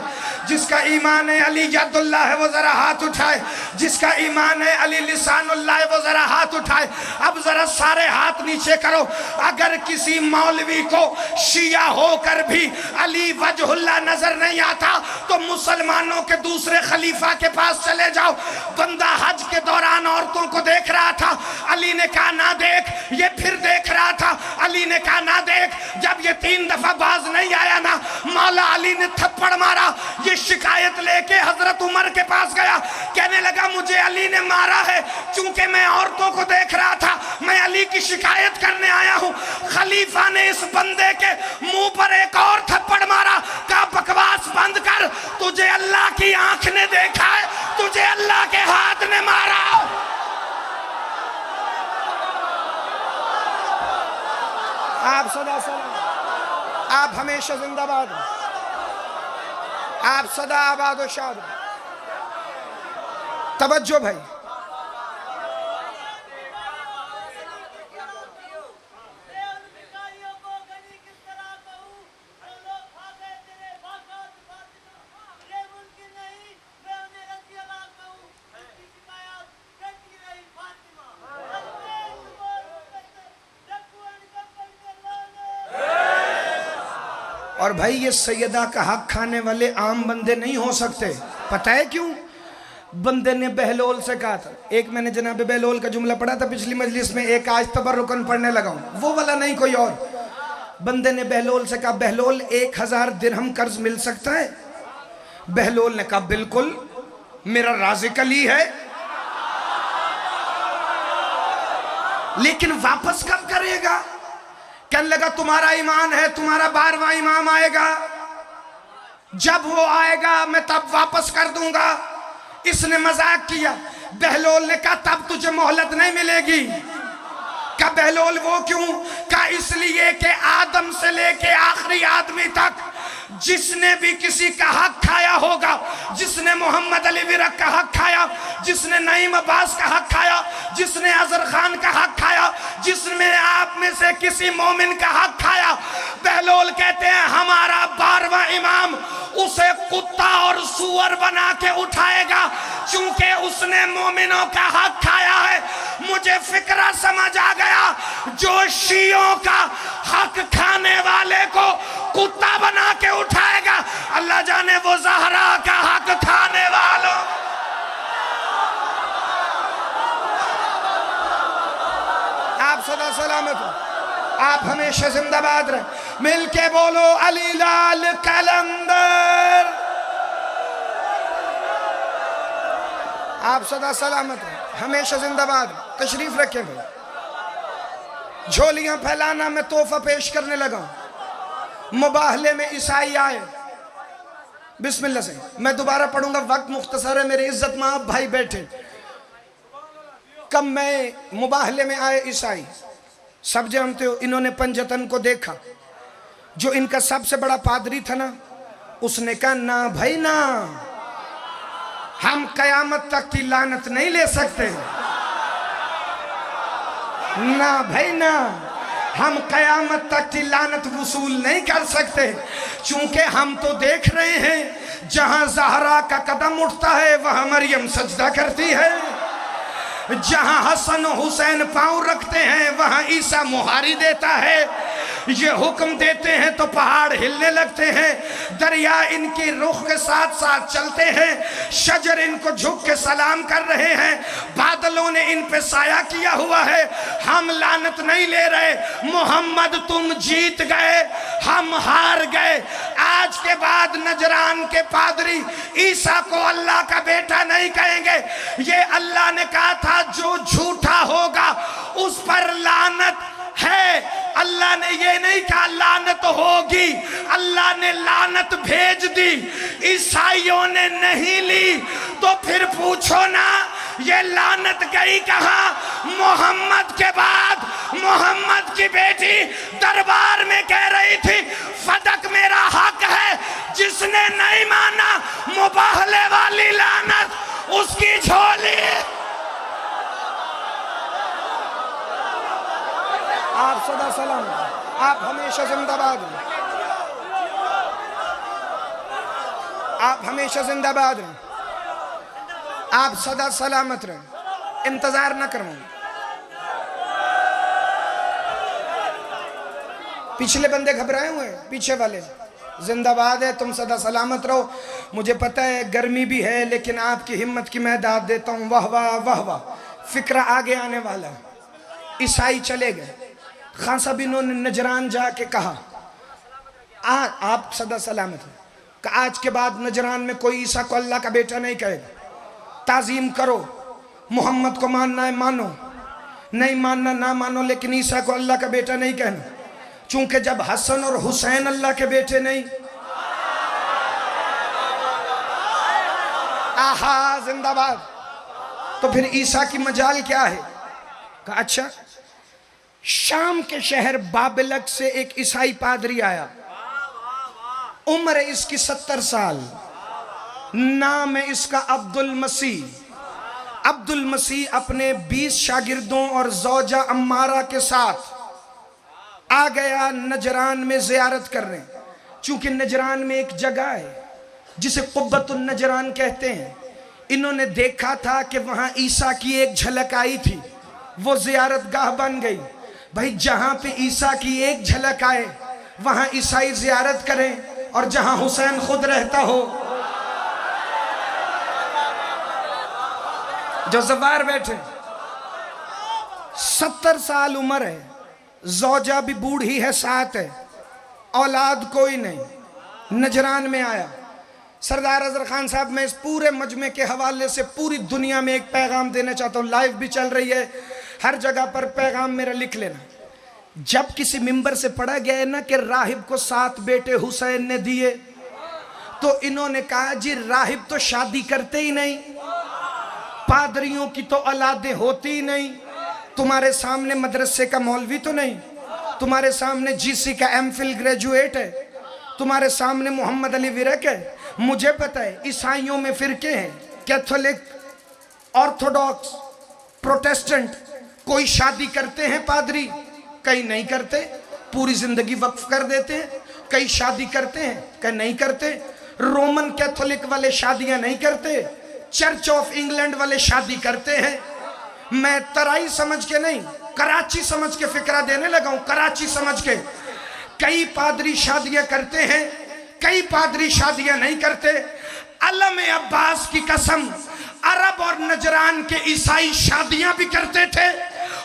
جس کا ایمان ہے علی ید اللہ ہے وہ ذرا ہاتھ اٹھائے، جس کا ایمان ہے علی لسان اللہ ہے وہ ذرا ہاتھ اٹھائے۔ اب ذرا سارے ہاتھ نیچے کرو۔ اگر کسی مولوی کو شیعہ ہو کر بھی علی وجہ اللہ نظر نہیں آتا تو مسلمانوں کے دوسرے خلیفہ کے پاس چلے جاؤ۔ بندہ حج کے دوران عورتوں کو دیکھ رہا تھا، علی نے کہا نہ دیکھ، یہ پھر دیکھ رہا تھا، علی نے کہا نہ دیکھ۔ جب یہ 3 دفعہ باز نہیں آیا نا، مولا علی نے تھپڑ مارا۔ یہ شکایت لے کے حضرت عمر کے پاس گیا، کہنے لگا مجھے علی نے مارا ہے، چونکہ میں عورتوں کو دیکھ رہا تھا، میں علی کی شکایت کرنے آیا ہوں۔ خلیفہ نے اس بندے کے منہ پر ایک اور تھپڑ مارا، کہا بکواس بند کر، تجھے اللہ کی آنکھ نے دیکھا ہے، تجھے اللہ کے ہاتھ نے مارا۔ آپ صدا سلام، آپ ہمیشہ زندہ باد، آپ صدا آباد و شاد۔ توجہ بھائی، اور بھائی یہ سیدہ کا حق کھانے والے عام بندے نہیں ہو سکتے. پتہ ہے کیوں؟ بندے نے بہلول سے کہا تھا, ایک میں نے جناب بہلول کا جملہ پڑھا تھا پچھلی مجلس میں, ایک آج تبرکن پڑھنے لگا ہوں, وہ والا نہیں کوئی اور. بندے نے بہلول سے کہا, بہلول 1000 درہم قرض مل سکتا ہے؟ بہلول نے کہا بالکل, میرا رازق علی ہے. لیکن واپس کب کرے گا؟ کہنے لگا تمہارا ایمان ہے, تمہارا 12واں امام آئے گا, جب وہ آئے گا میں تب واپس کر دوں گا. اس نے مذاق کیا. بہلول نے کہا تب تجھے مہلت نہیں ملے گی. کہا بہلول وہ کیوں؟ کہا اس لیے کہ آدم سے لے کے آخری آدمی تک جس نے بھی کسی کا حق کھایا ہوگا, جس نے محمد علی ورق کا حق کھایا, جس نے نعیم عباس کا حق کھایا, جس نے اظہر خان کا حق کھایا, جس نے آپ میں سے کسی مومن کا حق کھایا, بہلول کہتے ہیں ہمارا 12واں امام اسے کتا اور سور بنا کے اٹھائے گا, چونکہ اس نے مومنوں کا حق کھایا ہے. مجھے فکرہ سمجھ آ گیا, جو شیعوں کا حق کھانے والے کو کتا بنا کے اٹھائے گا, اللہ جانے وہ زہرا کا حق کھانے والوں. آپ صدا سلامت ہو, آپ ہمیشہ زندہ باد رہیں. مل کے بولو علی لال کلندر. آپ صدا سلامت رہیں, ہمیشہ زندہ باد. تشریف رکھیں بھائی. جھولیاں پھیلانا میں تحفہ پیش کرنے لگا ہوں. مباہلے میں عیسائی آئے, بسم اللہ سے میں دوبارہ پڑھوں گا, وقت مختصر ہے, میرے عزت مآب بھائی بیٹھے. کب میں مباہلے میں آئے عیسائی, سب جانتے ہو, انہوں نے پنجتن کو دیکھا. جو ان کا سب سے بڑا پادری تھا نا, اس نے کہا نا بھائی نا, ہم قیامت تک کی لعنت نہیں لے سکتے. نا بھائی نا, ہم قیامت تک کی لعنت وصول نہیں کر سکتے, چونکہ ہم تو دیکھ رہے ہیں جہاں زہرا کا قدم اٹھتا ہے وہاں مریم سجدہ کرتی ہے, جہاں حسن و حسین پاؤں رکھتے ہیں وہاں عیسیٰ مہاری دیتا ہے, یہ حکم دیتے ہیں تو پہاڑ ہلنے لگتے ہیں, دریا ان کی رخ کے ساتھ ساتھ چلتے ہیں, شجر ان کو جھک کے سلام کر رہے ہیں, بادلوں نے ان پہ سایہ کیا ہوا ہے. ہم لعنت نہیں لے رہے. محمد تم جیت گئے, ہم ہار گئے. آج کے بعد نجران کے پادری عیسیٰ کو اللہ کا بیٹا نہیں کہیں گے. یہ اللہ نے کہا تھا جو جھوٹا ہوگا اس پر لعنت ہے. اللہ نے یہ نہیں کہا لعنت ہوگی, اللہ نے لعنت بھیج دی. عیسائیوں نے نہیں لی تو پھر پوچھو نا یہ لعنت گئی کہاں؟ محمد کے بعد محمد کی بیٹی دربار میں کہہ رہی تھی فدق میرا حق ہے, جس نے نہیں مانا مباہلے والی لعنت اس کی جھولی. آپ صدا سلام, آپ ہمیشہ زندہ باد ہیں, آپ ہمیشہ زندہ باد ہیں, آپ صدا سلامت رہیں. انتظار نہ کروں, پچھلے بندے گھبرائے ہوئے ہیں, پیچھے والے زندہ باد ہے, تم صدا سلامت رہو. مجھے پتہ ہے گرمی بھی ہے لیکن آپ کی ہمت کی میں داد دیتا ہوں. واہ واہ واہ واہ, فکرہ آگے آنے والا. عیسائی چلے گئے. خان صاحب انہوں نے نجران جا کے کہا, آپ صدا سلامت ہیں, کہ آج کے بعد نجران میں کوئی عیسیٰ کو اللہ کا بیٹا نہیں کہے گا. تعظیم کرو, محمد کو ماننا ہے مانو, نہیں ماننا نہ مانو, لیکن عیسیٰ کو اللہ کا بیٹا نہیں کہنا, چونکہ جب حسن اور حسین اللہ کے بیٹے نہیں. آہا زندہ باد. تو پھر عیسیٰ کی مجال کیا ہے؟ کہا اچھا. شام کے شہر بابلک سے ایک عیسائی پادری آیا, عمر اس کی 70 سال, نام ہے اس کا عبد المسیح. عبد المسیح اپنے 20 شاگردوں اور زوجہ عمارہ کے ساتھ آ گیا نجران میں زیارت کرنے. چونکہ نجران میں ایک جگہ ہے جسے قبۃ النجران کہتے ہیں. انہوں نے دیکھا تھا کہ وہاں عیسیٰ کی ایک جھلک آئی تھی, وہ زیارت گاہ بن گئی. بھائی جہاں پہ عیسیٰ کی ایک جھلک آئے وہاں عیسائی زیارت کریں اور جہاں حسین خود رہتا ہو. جو زوار بیٹھے 70 سال عمر ہے, زوجہ بھی بوڑھی ہے, ساتھ ہے, اولاد کوئی نہیں, نجران میں آیا. سردار اظہر خان صاحب, میں اس پورے مجمع کے حوالے سے پوری دنیا میں ایک پیغام دینا چاہتا ہوں, لائیو بھی چل رہی ہے, ہر جگہ پر پیغام میرا لکھ لینا. جب کسی ممبر سے پڑھا گیا ہے نا کہ راہب کو 7 بیٹے حسین نے دیے, تو انہوں نے کہا جی راہب تو شادی کرتے ہی نہیں, پادریوں کی تو اولادیں ہوتی ہی نہیں, تمہارے سامنے مدرسے کا مولوی تو نہیں, تمہارے سامنے جی سی کا ایم فل گریجویٹ ہے, تمہارے سامنے محمد علی ورک ہے. مجھے پتہ ہے عیسائیوں میں فرقے ہیں, کیتھولک, آرتھوڈاکس, پروٹیسٹنٹ. کوئی شادی کرتے ہیں پادری, کئی نہیں کرتے, پوری زندگی وقف کر دیتے ہیں. کئی شادی کرتے ہیں, کئی نہیں کرتے. رومن کیتھولک والے شادیاں نہیں کرتے, چرچ آف انگلینڈ والے شادی کرتے ہیں. میں ترائی سمجھ کے نہیں, کراچی سمجھ کے فکرہ دینے لگا ہوں, کراچی سمجھ کے. کئی پادری شادیاں کرتے ہیں, کئی پادری شادیاں نہیں کرتے. علم عباس کی قسم, عرب اور نجران کے عیسائی شادیاں بھی کرتے تھے,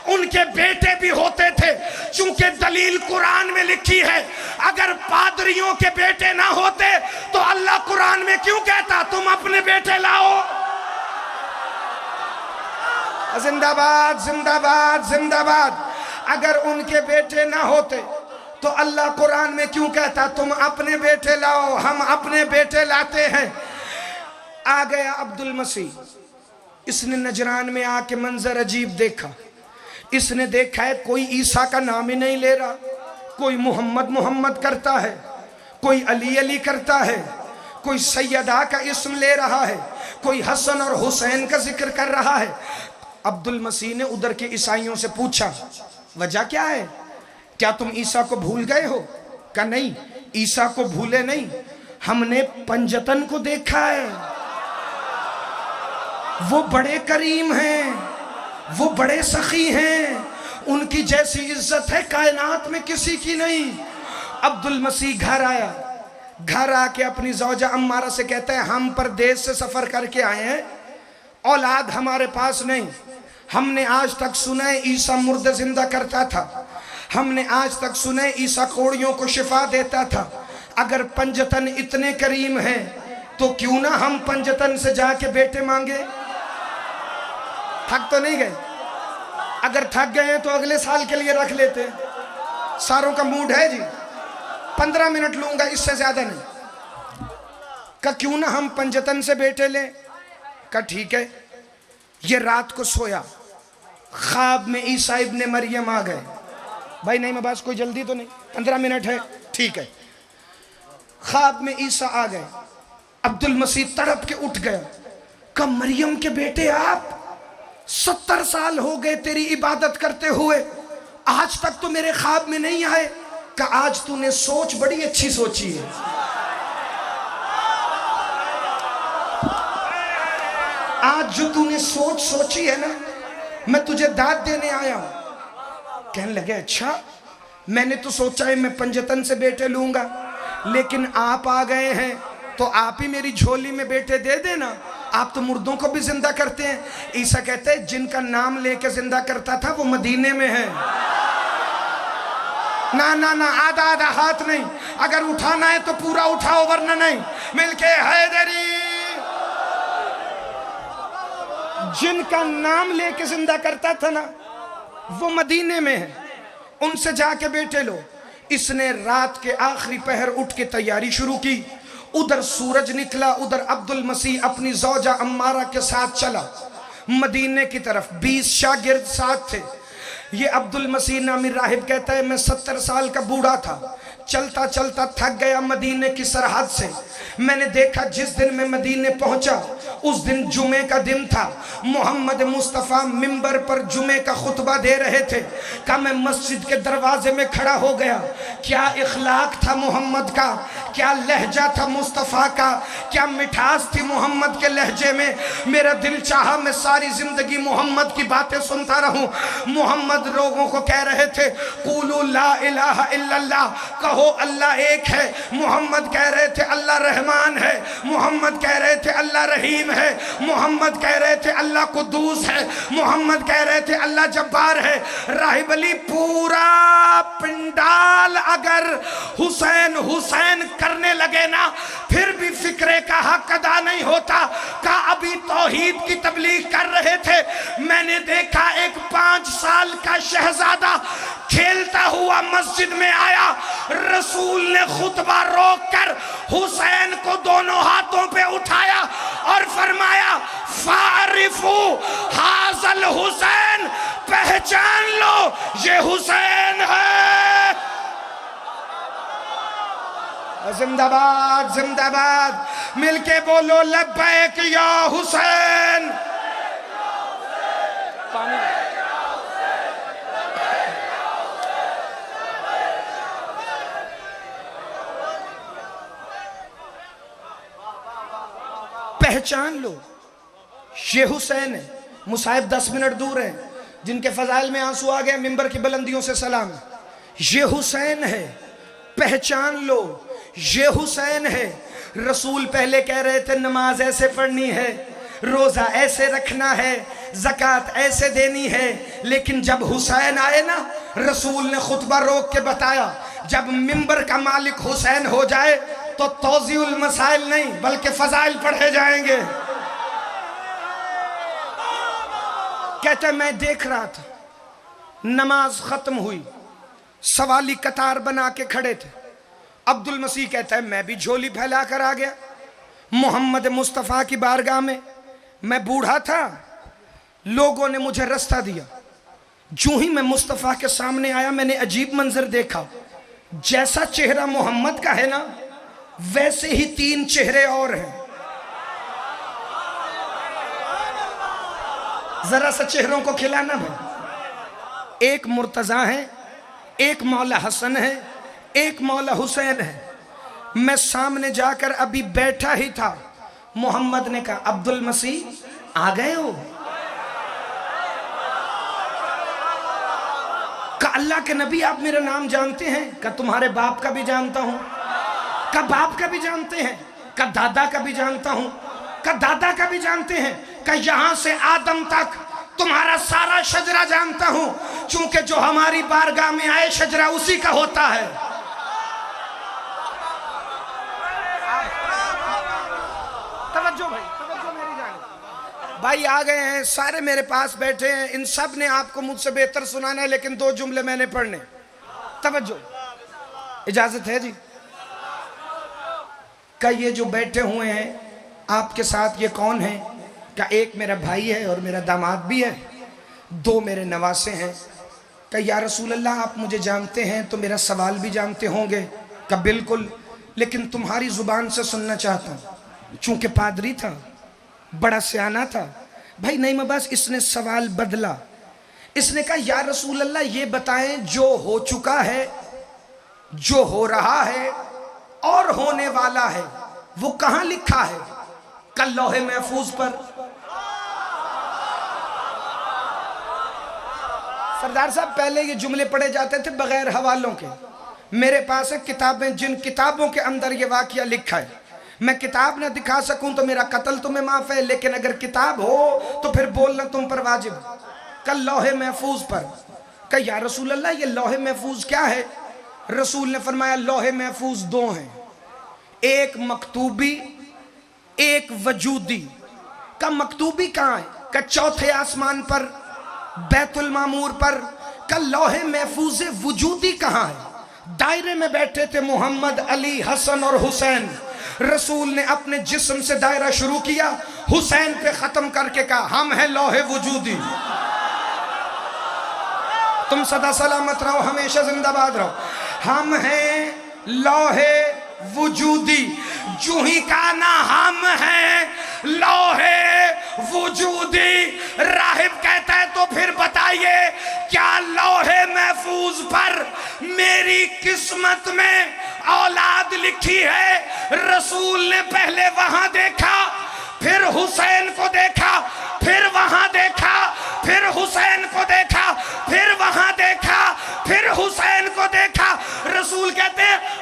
ان کے بیٹے بھی ہوتے تھے, چونکہ دلیل قرآن میں لکھی ہے. اگر پادریوں کے بیٹے نہ ہوتے تو اللہ قرآن میں کیوں کہتا تم اپنے بیٹے لاؤ؟ زندہ باد, زندہ باد, زندہ باد. اگر ان کے بیٹے نہ ہوتے تو اللہ قرآن میں کیوں کہتا تم اپنے بیٹے لاؤ؟ ہم اپنے بیٹے لاتے ہیں. آ گیا عبد المسیح, اس نے نجران میں آ کے منظر عجیب دیکھا. اس نے دیکھا ہے کوئی عیسیٰ کا نام ہی نہیں لے رہا, کوئی محمد محمد کرتا ہے, کوئی علی علی کرتا ہے, کوئی سیدہ کا اسم لے رہا ہے, کوئی حسن اور حسین کا ذکر کر رہا ہے. عبد المسیح نے ادھر کے عیسائیوں سے پوچھا وجہ کیا ہے, کیا تم عیسیٰ کو بھول گئے ہو؟ کہا نہیں, عیسیٰ کو بھولے نہیں, ہم نے پنجتن کو دیکھا ہے, وہ بڑے کریم ہیں, وہ بڑے سخی ہیں, ان کی جیسی عزت ہے کائنات میں کسی کی نہیں. عبد المسیح گھر آیا, گھر آ کے اپنی زوجہ عمارہ سے کہتا ہے ہم پردیس سے سفر کر کے آئے ہیں, اولاد ہمارے پاس نہیں. ہم نے آج تک سنا ہے عیسیٰ مردے زندہ کرتا تھا, ہم نے آج تک سنا ہے عیسیٰ کوڑیوں کو شفا دیتا تھا. اگر پنجتن اتنے کریم ہیں تو کیوں نہ ہم پنجتن سے جا کے بیٹے مانگے؟ تھک تو نہیں گئے؟ اگر تھک گئے ہیں تو اگلے سال کے لیے رکھ لیتے. ساروں کا موڈ ہے جی, 15 منٹ لوں گا, اس سے زیادہ نہیں. کہا کیوں نہ ہم پنجتن سے بیٹے لیں؟ کہا ٹھیک ہے. یہ رات کو سویا, خواب میں عیسیٰ ابن مریم آ گئے. بھائی نہیں, میں بس کوئی جلدی تو نہیں, 15 منٹ ہے, ٹھیک ہے. خواب میں عیسیٰ آ گئے. عبد المسیح تڑپ کے اٹھ گیا. کہا مریم کے بیٹے آپ, 70 سال ہو گئے تیری عبادت کرتے ہوئے, آج تک تو میرے خواب میں نہیں آئے. کہا آج تو نے سوچ بڑی اچھی سوچی ہے. آج جو تو نے سوچ سوچی ہے نا, میں تجھے داد دینے آیا ہوں. کہنے لگے اچھا, میں نے تو سوچا ہے میں پنجتن سے بیٹے لوں گا, لیکن آپ آ گئے ہیں تو آپ ہی میری جھولی میں بیٹے دے دینا, آپ تو مردوں کو بھی زندہ کرتے ہیں. عیسیٰ کہتے ہیں جن کا نام لے کے زندہ کرتا تھا وہ مدینے میں ہے. نہ آدھا آدھا ہاتھ نہیں, اگر اٹھانا ہے تو پورا اٹھاؤ, ورنہ نہیں. مل کے حیدری, جن کا نام لے کے زندہ کرتا تھا نا وہ مدینے میں ہے, ان سے جا کے بیٹے لو. اس نے رات کے آخری پہر اٹھ کے تیاری شروع کی. ادھر سورج نکلا, ادھر عبد المسیح اپنی زوجہ عمارہ کے ساتھ چلا مدینے کی طرف. 20 شاگرد ساتھ تھے. یہ عبد المسیح نامی راہب کہتا ہے میں 70 سال کا بوڑھا تھا, چلتا چلتا تھک گیا مدینے کی سرحد سے. میں نے دیکھا جس دن میں مدینے پہنچا اس دن جمعے کا دن تھا. محمد مصطفیٰ ممبر پر جمعے کا خطبہ دے رہے تھے. کہا میں مسجد کے دروازے میں کھڑا ہو گیا. کیا اخلاق تھا محمد کا, کیا لہجہ تھا مصطفیٰ کا, کیا مٹھاس تھی محمد کے لہجے میں. میرا دل چاہا میں ساری زندگی محمد کی باتیں سنتا رہوں. محمد لوگوں کو کہہ رہے تھے قولوا لا الہ الا اللہ, کہو ہو اللہ ایک ہے، محمد کہہ رہے تھے اللہ رحمان ہے، محمد کہہ رہے تھے اللہ رحیم ہے، محمد کہہ رہے تھے اللہ قدوس ہے، محمد کہہ رہے تھے اللہ جبار ہے۔ راہب علی پورا پنڈال اگر حسین حسین کرنے لگے نا پھر بھی فکرے کا حق ادا نہیں ہوتا۔ کہ ابھی توحید کی تبلیغ کر رہے تھے، میں نے دیکھا ایک 5 سال کا شہزادہ کھیلتا ہوا مسجد میں آیا، رسول نے خطبہ روک کر حسین کو دونوں ہاتھوں پہ اٹھایا اور فرمایا فَعَرِفُوا هَذَا الْحُسَین، پہچان لو یہ حسین ہے۔ زندہ باد زندہ باد، مل کے بولو لبیک یا حسین۔ پہچان لو یہ حسین ہے۔ مصاحب 10 منٹ دور ہیں، جن کے فضائل میں آنسو آ گئے، ممبر کی بلندیوں سے سلام۔ یہ حسین ہے، پہچان لو یہ حسین ہے۔ رسول پہلے کہہ رہے تھے نماز ایسے پڑھنی ہے، روزہ ایسے رکھنا ہے، زکوٰۃ ایسے دینی ہے، لیکن جب حسین آئے نا رسول نے خطبہ روک کے بتایا جب ممبر کا مالک حسین ہو جائے تو توضیح المسائل نہیں بلکہ فضائل پڑھے جائیں گے۔ کہتے ہیں میں دیکھ رہا تھا، نماز ختم ہوئی، سوالی قطار بنا کے کھڑے تھے۔ عبد المسیح کہتا ہے میں بھی جھولی پھیلا کر آ گیا محمد مصطفیٰ کی بارگاہ میں۔ میں بوڑھا تھا، لوگوں نے مجھے رستہ دیا، جو ہی میں مصطفیٰ کے سامنے آیا میں نے عجیب منظر دیکھا۔ جیسا چہرہ محمد کا ہے نا ویسے ہی 3 چہرے اور ہیں۔ ذرا سا چہروں کو کھلانا بھائی، ایک مرتضیٰ ہے، ایک مولا حسن ہے، ایک مولا حسین ہے۔ میں سامنے جا کر ابھی بیٹھا ہی تھا، محمد نے کہا عبد المسیح آ گئے ہو؟ کہا اللہ کے نبی آپ میرا نام جانتے ہیں؟ کہا تمہارے باپ کا بھی جانتا ہوں۔ کہا باپ کا بھی جانتے ہیں؟ کہا دادا کا بھی جانتا ہوں۔ کہا دادا کا بھی جانتے ہیں؟ کہا یہاں سے آدم تک تمہارا سارا شجرہ جانتا ہوں، چونکہ جو ہماری بارگاہ میں آئے شجرہ اسی کا ہوتا ہے۔ توجہ بھائی، توجہ میری جانب۔ بھائی آ گئے ہیں، سارے میرے پاس بیٹھے ہیں، ان سب نے آپ کو مجھ سے بہتر سنانا ہے، لیکن 2 جملے میں نے پڑھنے۔ توجہ، اجازت ہے جی؟ کہ یہ جو بیٹھے ہوئے ہیں آپ کے ساتھ یہ کون ہیں؟ کہ ایک میرا بھائی ہے اور میرا داماد بھی ہے، 2 میرے نواسے ہیں۔ کہ یا رسول اللہ آپ مجھے جانتے ہیں تو میرا سوال بھی جانتے ہوں گے؟ کہ بالکل، لیکن تمہاری زبان سے سننا چاہتا ہوں، چونکہ پادری تھا، بڑا سیانہ تھا۔ بھائی نہیں مباس، اس نے سوال بدلا، اس نے کہا یا رسول اللہ یہ بتائیں جو ہو چکا ہے، جو ہو رہا ہے اور ہونے والا ہے وہ کہاں لکھا ہے؟ کہ لوح محفوظ پر۔ سردار صاحب پہلے یہ جملے پڑھے جاتے تھے بغیر حوالوں کے، میرے پاس ہے کتابیں جن کتابوں کے اندر یہ واقعہ لکھا ہے۔ میں کتاب نہ دکھا سکوں تو میرا قتل تمہیں معاف ہے، لیکن اگر کتاب ہو تو پھر بولنا تم پر واجب۔ کہ لوح محفوظ پر۔ کہ یا رسول اللہ یہ لوح محفوظ کیا ہے؟ رسول نے فرمایا لوح محفوظ 2 ہیں، ایک مکتوبی ایک وجودی۔ کہ مکتوبی کہاں ہے؟ کہ 4تھے آسمان پر، بیت المعمور پر۔ کہ لوح محفوظ وجودی کہاں ہے؟ دائرے میں بیٹھے تھے محمد، علی، حسن اور حسین۔ رسول نے اپنے جسم سے دائرہ شروع کیا، حسین پہ ختم کر کے کہا ہم ہیں لوح وجودی۔ تم سدا سلامت رہو، ہمیشہ زندہ باد رہو۔ ہم ہیں لوح وجودی۔ جو ہی کہا نا ہم ہیں لوح وجودی، راہب کہتا ہے تو پھر بتائیے کیا لوح محفوظ پر میری قسمت میں اولاد لکھی ہے؟ رسول نے پہلے وہاں دیکھا، پھر حسین کو دیکھا، پھر وہاں دیکھا، پھر حسین کو دیکھا، پھر وہاں دیکھا، پھر حسین کو دیکھا۔ رسول کہتے ہیں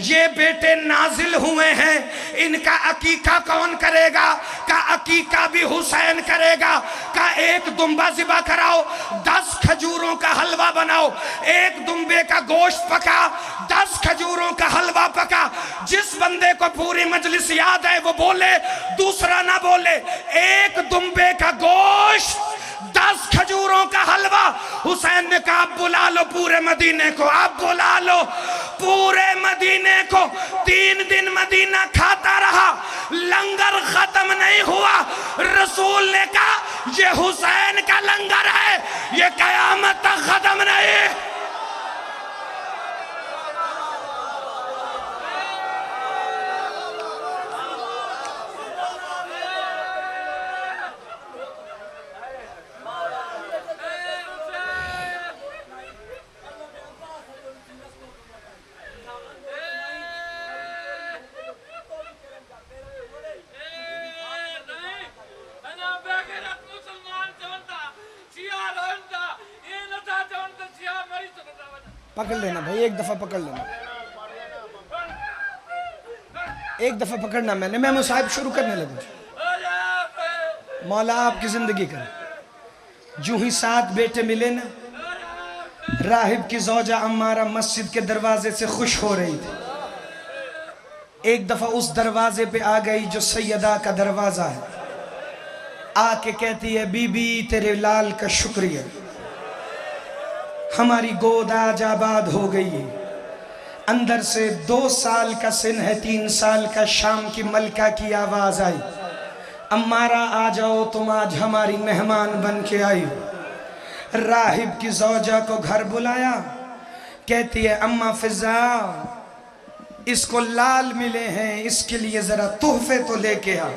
یہ بیٹے نازل ہوئے ہیں، ان کا عقیقہ کون کرے گا؟ کا عقیقہ بھی حسین کرے گا۔ کا ایک دمبا ذبح کراؤ، 10 کھجوروں کا حلوہ بناؤ، ایک دمبے کا گوشت پکا، 10 کھجوروں کا حلوہ پکا۔ جس بندے کو پوری مجلس یاد ہے وہ بولے، دوسرا نہ بولے۔ ایک دمبے کا گوشت، 10 کھجوروں کا حلوہ۔ حسین نے کہا آپ بلا لو پورے مدینے کو، آپ بلا لو پورے مدینے کو۔ 3 دن مدینہ کھاتا رہا، لنگر ختم نہیں ہوا۔ رسول نے کہا یہ حسین کا لنگر ہے، یہ قیامت تک ختم نہیں۔ پکڑ لینا بھائی، ایک دفعہ پکڑ لینا، ایک دفعہ پکڑنا میں مصاحب شروع کرنے لگا۔ مولا آپ کی زندگی کرے۔ جو ہی 7 بیٹے ملے نا، راہب کی زوجہ عمارہ مسجد کے دروازے سے خوش ہو رہی تھی۔ ایک دفعہ اس دروازے پہ آ گئی جو سیدہ کا دروازہ ہے، آ کے کہتی ہے بی بی تیرے لال کا شکریہ، ہماری گود آج آباد ہو گئی ہے۔ اندر سے 2 سال کا سن ہے، 3 سال کا شام کی ملکہ کی آواز آئی، عمارہ آ جاؤ تم آج ہماری مہمان بن کے آئی ہو۔ راہب کی زوجہ کو گھر بلایا، کہتی ہے اماں فضا اس کو لال ملے ہیں، اس کے لیے ذرا تحفے تو لے کے آ۔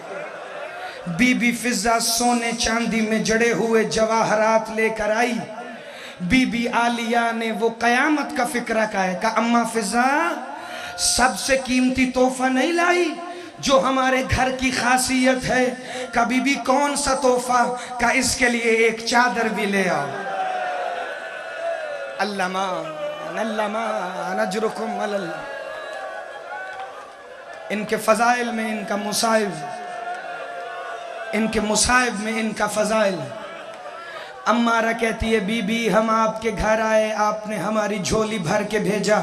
بی بی فضا سونے چاندی میں جڑے ہوئے جواہرات لے کر آئی۔ بی بی عالیہ نے وہ قیامت کا فکرہ کہا ہے، کہا اماں فضا سب سے قیمتی تحفہ نہیں لائی جو ہمارے گھر کی خاصیت ہے؟ کہا بی بی کون سا تحفہ؟ کہا اس کے لیے ایک چادر بھی لے آؤ۔ اللہمان اجرکم علی ان کے فضائل میں ان کا مصائب، ان کے مصائب میں ان کا فضائل۔ عمارہ کہتی ہے بی بی ہم آپ کے گھر آئے، آپ نے ہماری جھولی بھر کے بھیجا،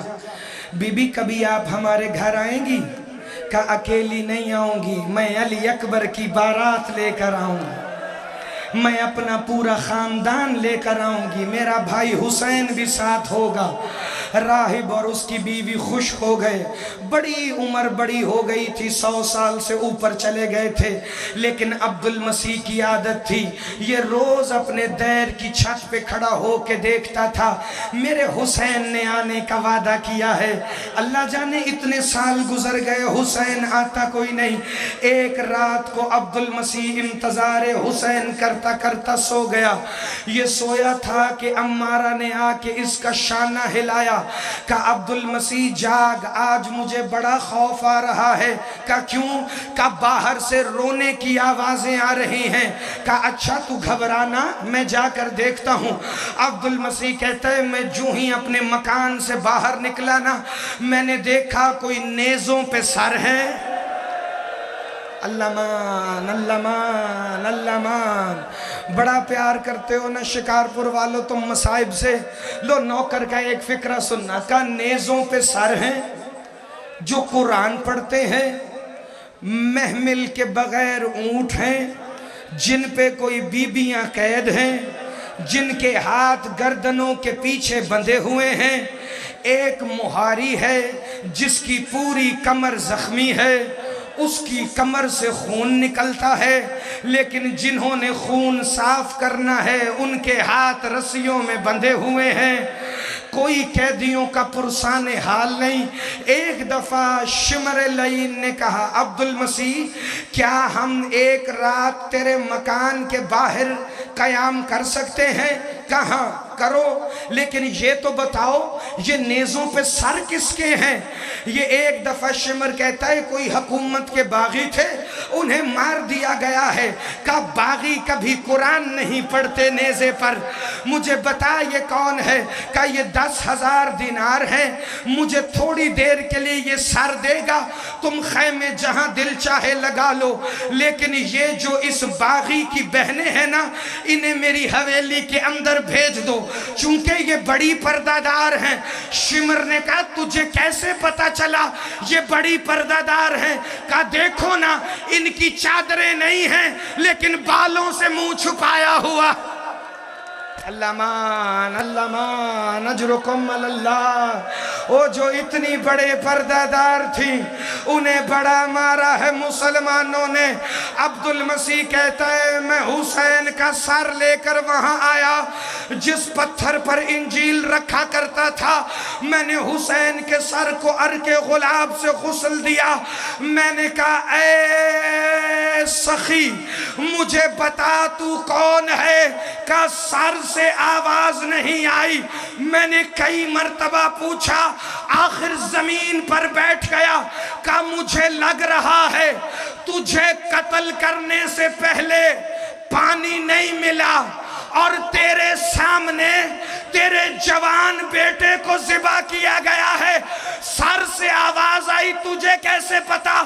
بی بی کبھی آپ ہمارے گھر آئیں گی؟ کہا اکیلی نہیں آؤں گی، میں علی اکبر کی بارات لے کر آؤں گی، میں اپنا پورا خاندان لے کر آؤں گی، میرا بھائی حسین بھی ساتھ ہوگا۔ راہب اور اس کی بیوی خوش ہو گئے۔ بڑی عمر بڑی ہو گئی تھی، 100 سال سے اوپر چلے گئے تھے، لیکن عبد المسیح کی عادت تھی، یہ روز اپنے دیر کی چھت پہ کھڑا ہو کے دیکھتا تھا میرے حسین نے آنے کا وعدہ کیا ہے، اللہ جانے اتنے سال گزر گئے حسین آتا کوئی نہیں۔ ایک رات کو عبد المسیح انتظار حسین کرتا کرتا سو گیا۔ یہ سویا تھا کہ عمارہ نے آ کے اس کا شانہ ہلایا، کہا عبد المسیح جاگ، آج مجھے بڑا خوف آ رہا ہے۔ کہا کیوں؟ کہا باہر سے رونے کی آوازیں آ رہی ہیں۔ کہا اچھا تو گھبرانا، میں جا کر دیکھتا ہوں۔ عبد المسیح کہتا ہے میں جو ہی اپنے مکان سے باہر نکلا نا، میں نے دیکھا کوئی نیزوں پہ سر ہے۔ اللہ مان اللہ مان اللہ مان، بڑا پیار کرتے ہو نا شکارپور والوں تم مصائب سے۔ لو نوکر کا ایک فکرہ سننا، کا نیزوں پہ سر ہیں جو قرآن پڑھتے ہیں، محمل کے بغیر اونٹ ہیں، جن پہ کوئی بیبیاں قید ہیں، جن کے ہاتھ گردنوں کے پیچھے بندھے ہوئے ہیں، ایک مہاری ہے جس کی پوری کمر زخمی ہے، اس کی کمر سے خون نکلتا ہے، لیکن جنہوں نے خون صاف کرنا ہے ان کے ہاتھ رسیوں میں بندھے ہوئے ہیں، کوئی قیدیوں کا پرسان حال نہیں۔ ایک دفعہ شمر لعین نے کہا عبد المسیح کیا ہم ایک رات تیرے مکان کے باہر قیام کر سکتے ہیں؟ کہاں؟ کرو، لیکن یہ تو بتاؤ یہ نیزوں پہ سر کس کے ہیں؟ یہ ایک دفعہ شمر کہتا ہے کوئی حکومت کے باغی تھے، انہیں مار دیا گیا ہے۔ کہا باغی کبھی قرآن نہیں پڑھتے نیزے پر، مجھے بتا یہ کون ہے؟ کہا یہ 10,000 دینار ہیں، مجھے تھوڑی دیر کے لیے یہ سر دے گا، تم خیمے جہاں دل چاہے لگا لو، لیکن یہ جو اس باغی کی بہنیں ہیں نا، انہیں میری حویلی کے اندر بھیج دو، چونکہ یہ بڑی پردہ دار ہیں۔ شمر نے کہا تجھے کیسے پتا چلا یہ بڑی پردہ دار ہیں؟ کہا دیکھو نا ان کی چادریں نہیں ہیں لیکن بالوں سے منہ چھپایا ہوا۔ اللہ مان اللہ مان اجرکم اللہ۔ وہ جو اتنی بڑے پردہ دار تھی انہیں بڑا مارا ہے مسلمانوں نے۔ عبدالمسیح کہتا ہے میں حسین کا سر لے کر وہاں آیا جس پتھر پر انجیل رکھا کرتا تھا، میں نے حسین کے سر کو عرق غلاب سے غسل دیا۔ میں نے کہا اے سخی مجھے بتا تو کون ہے؟ کہ سر سے آواز نہیں آئی۔ میں نے کئی مرتبہ پوچھا، آخر زمین پر بیٹھ گیا۔ کہ مجھے لگ رہا ہے تجھے قتل کرنے سے پہلے پانی نہیں ملا اور تیرے سامنے تیرے جوان بیٹے کو ذبح کیا گیا ہے۔ سر سے آواز آئی تجھے کیسے پتا؟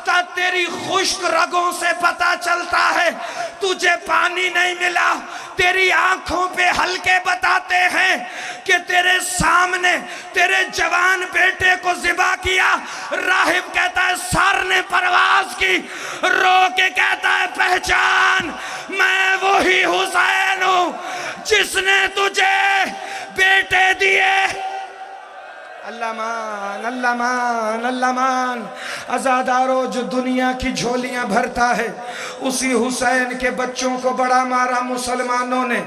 تا تیری خشک رگوں سے پتا چلتا ہے۔ تجھے پانی نہیں ملا، تیری آنکھوں پہ ہلکے بتاتے ہیں کہ تیرے سامنے تیرے جوان بیٹے کو ذبح کیا۔ راہب کہتا ہے سر نے پرواز کی، رو کے کہتا ہے پہچان میں وہی حسین ہوں جس نے تجھے بیٹے دیے۔ اللہ مان اللہ مان اللہ مان۔ عزادارو جو دنیا کی جھولیاں بھرتا ہے اسی حسین کے بچوں کو بڑا مارا مسلمانوں نے۔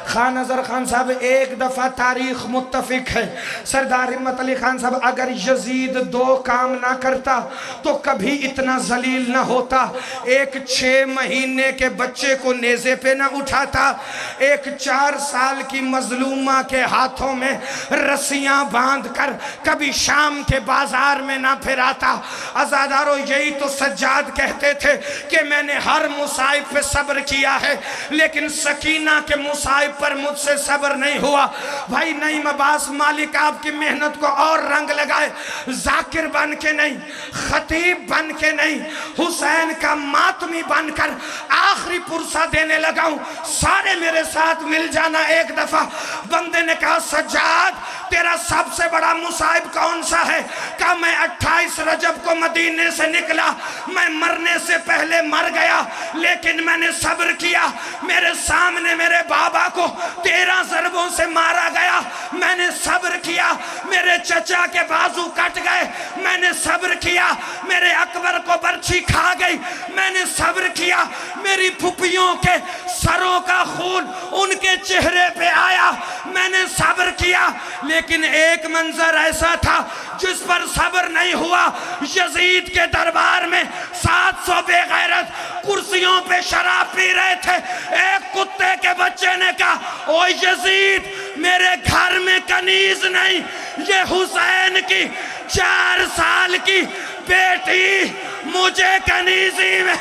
خان اظہر خان صاحب ایک دفعہ تاریخ متفق ہے، سردار ہمت علی خان صاحب اگر یزید 2 کام نہ کرتا تو کبھی اتنا ذلیل نہ ہوتا۔ ایک 6 مہینے کے بچے کو نیزے پہ نہ اٹھاتا، ایک 4 سال کی مظلومہ کے ہاتھوں میں رسیاں باندھ کر کبھی شام کے بازار میں نہ پھراتا۔ عزادارو یہی تو سجاد کہتے تھے کہ میں نے ہر مصائب پہ صبر کیا ہے لیکن سکینہ کے مصائب پر مجھ سے صبر نہیں ہوا۔ بھائی نعیم عباس مالک آپ کی محنت کو اور رنگ لگائے، ذاکر بن کے نہیں، خطیب بن کے نہیں، حسین کا ماتمی بن کر آخری پرسہ دینے لگا ہوں۔ سارے میرے ساتھ مل جانا ایک دفعہ۔ بندے نے کہا سجاد تیرا سب سے بڑا مصائب کون سا ہے؟ کہا میں 28 رجب کو مدینے سے نکلا، میں مرنے سے پہلے مر گیا لیکن میں نے صبر کیا۔ میرے سامنے میرے بابا کو 13 ضربوں سے مارا گیا، میں نے صبر کیا۔ میرے چچا کے بازو کٹ گئے، میں نے صبر کیا۔ میرے اکبر کو برچھی کھا گئی، میں نے صبر کیا۔ میری پھپھیوں کے سروں کا خون ان کے چہرے پہ آیا، میں نے صبر کیا۔ لیکن ایک منظر ایسا تھا جس پر صبر نہیں ہوا۔ یزید کے دربار میں 700 بے غیرت کرسیوں پہ شراب پی رہے تھے۔ ایک کتے کے بچے نے کہا او یزید میرے گھر میں کنیز نہیں، یہ حسین کی 4 سال کی بیٹی مجھے کنیزی میں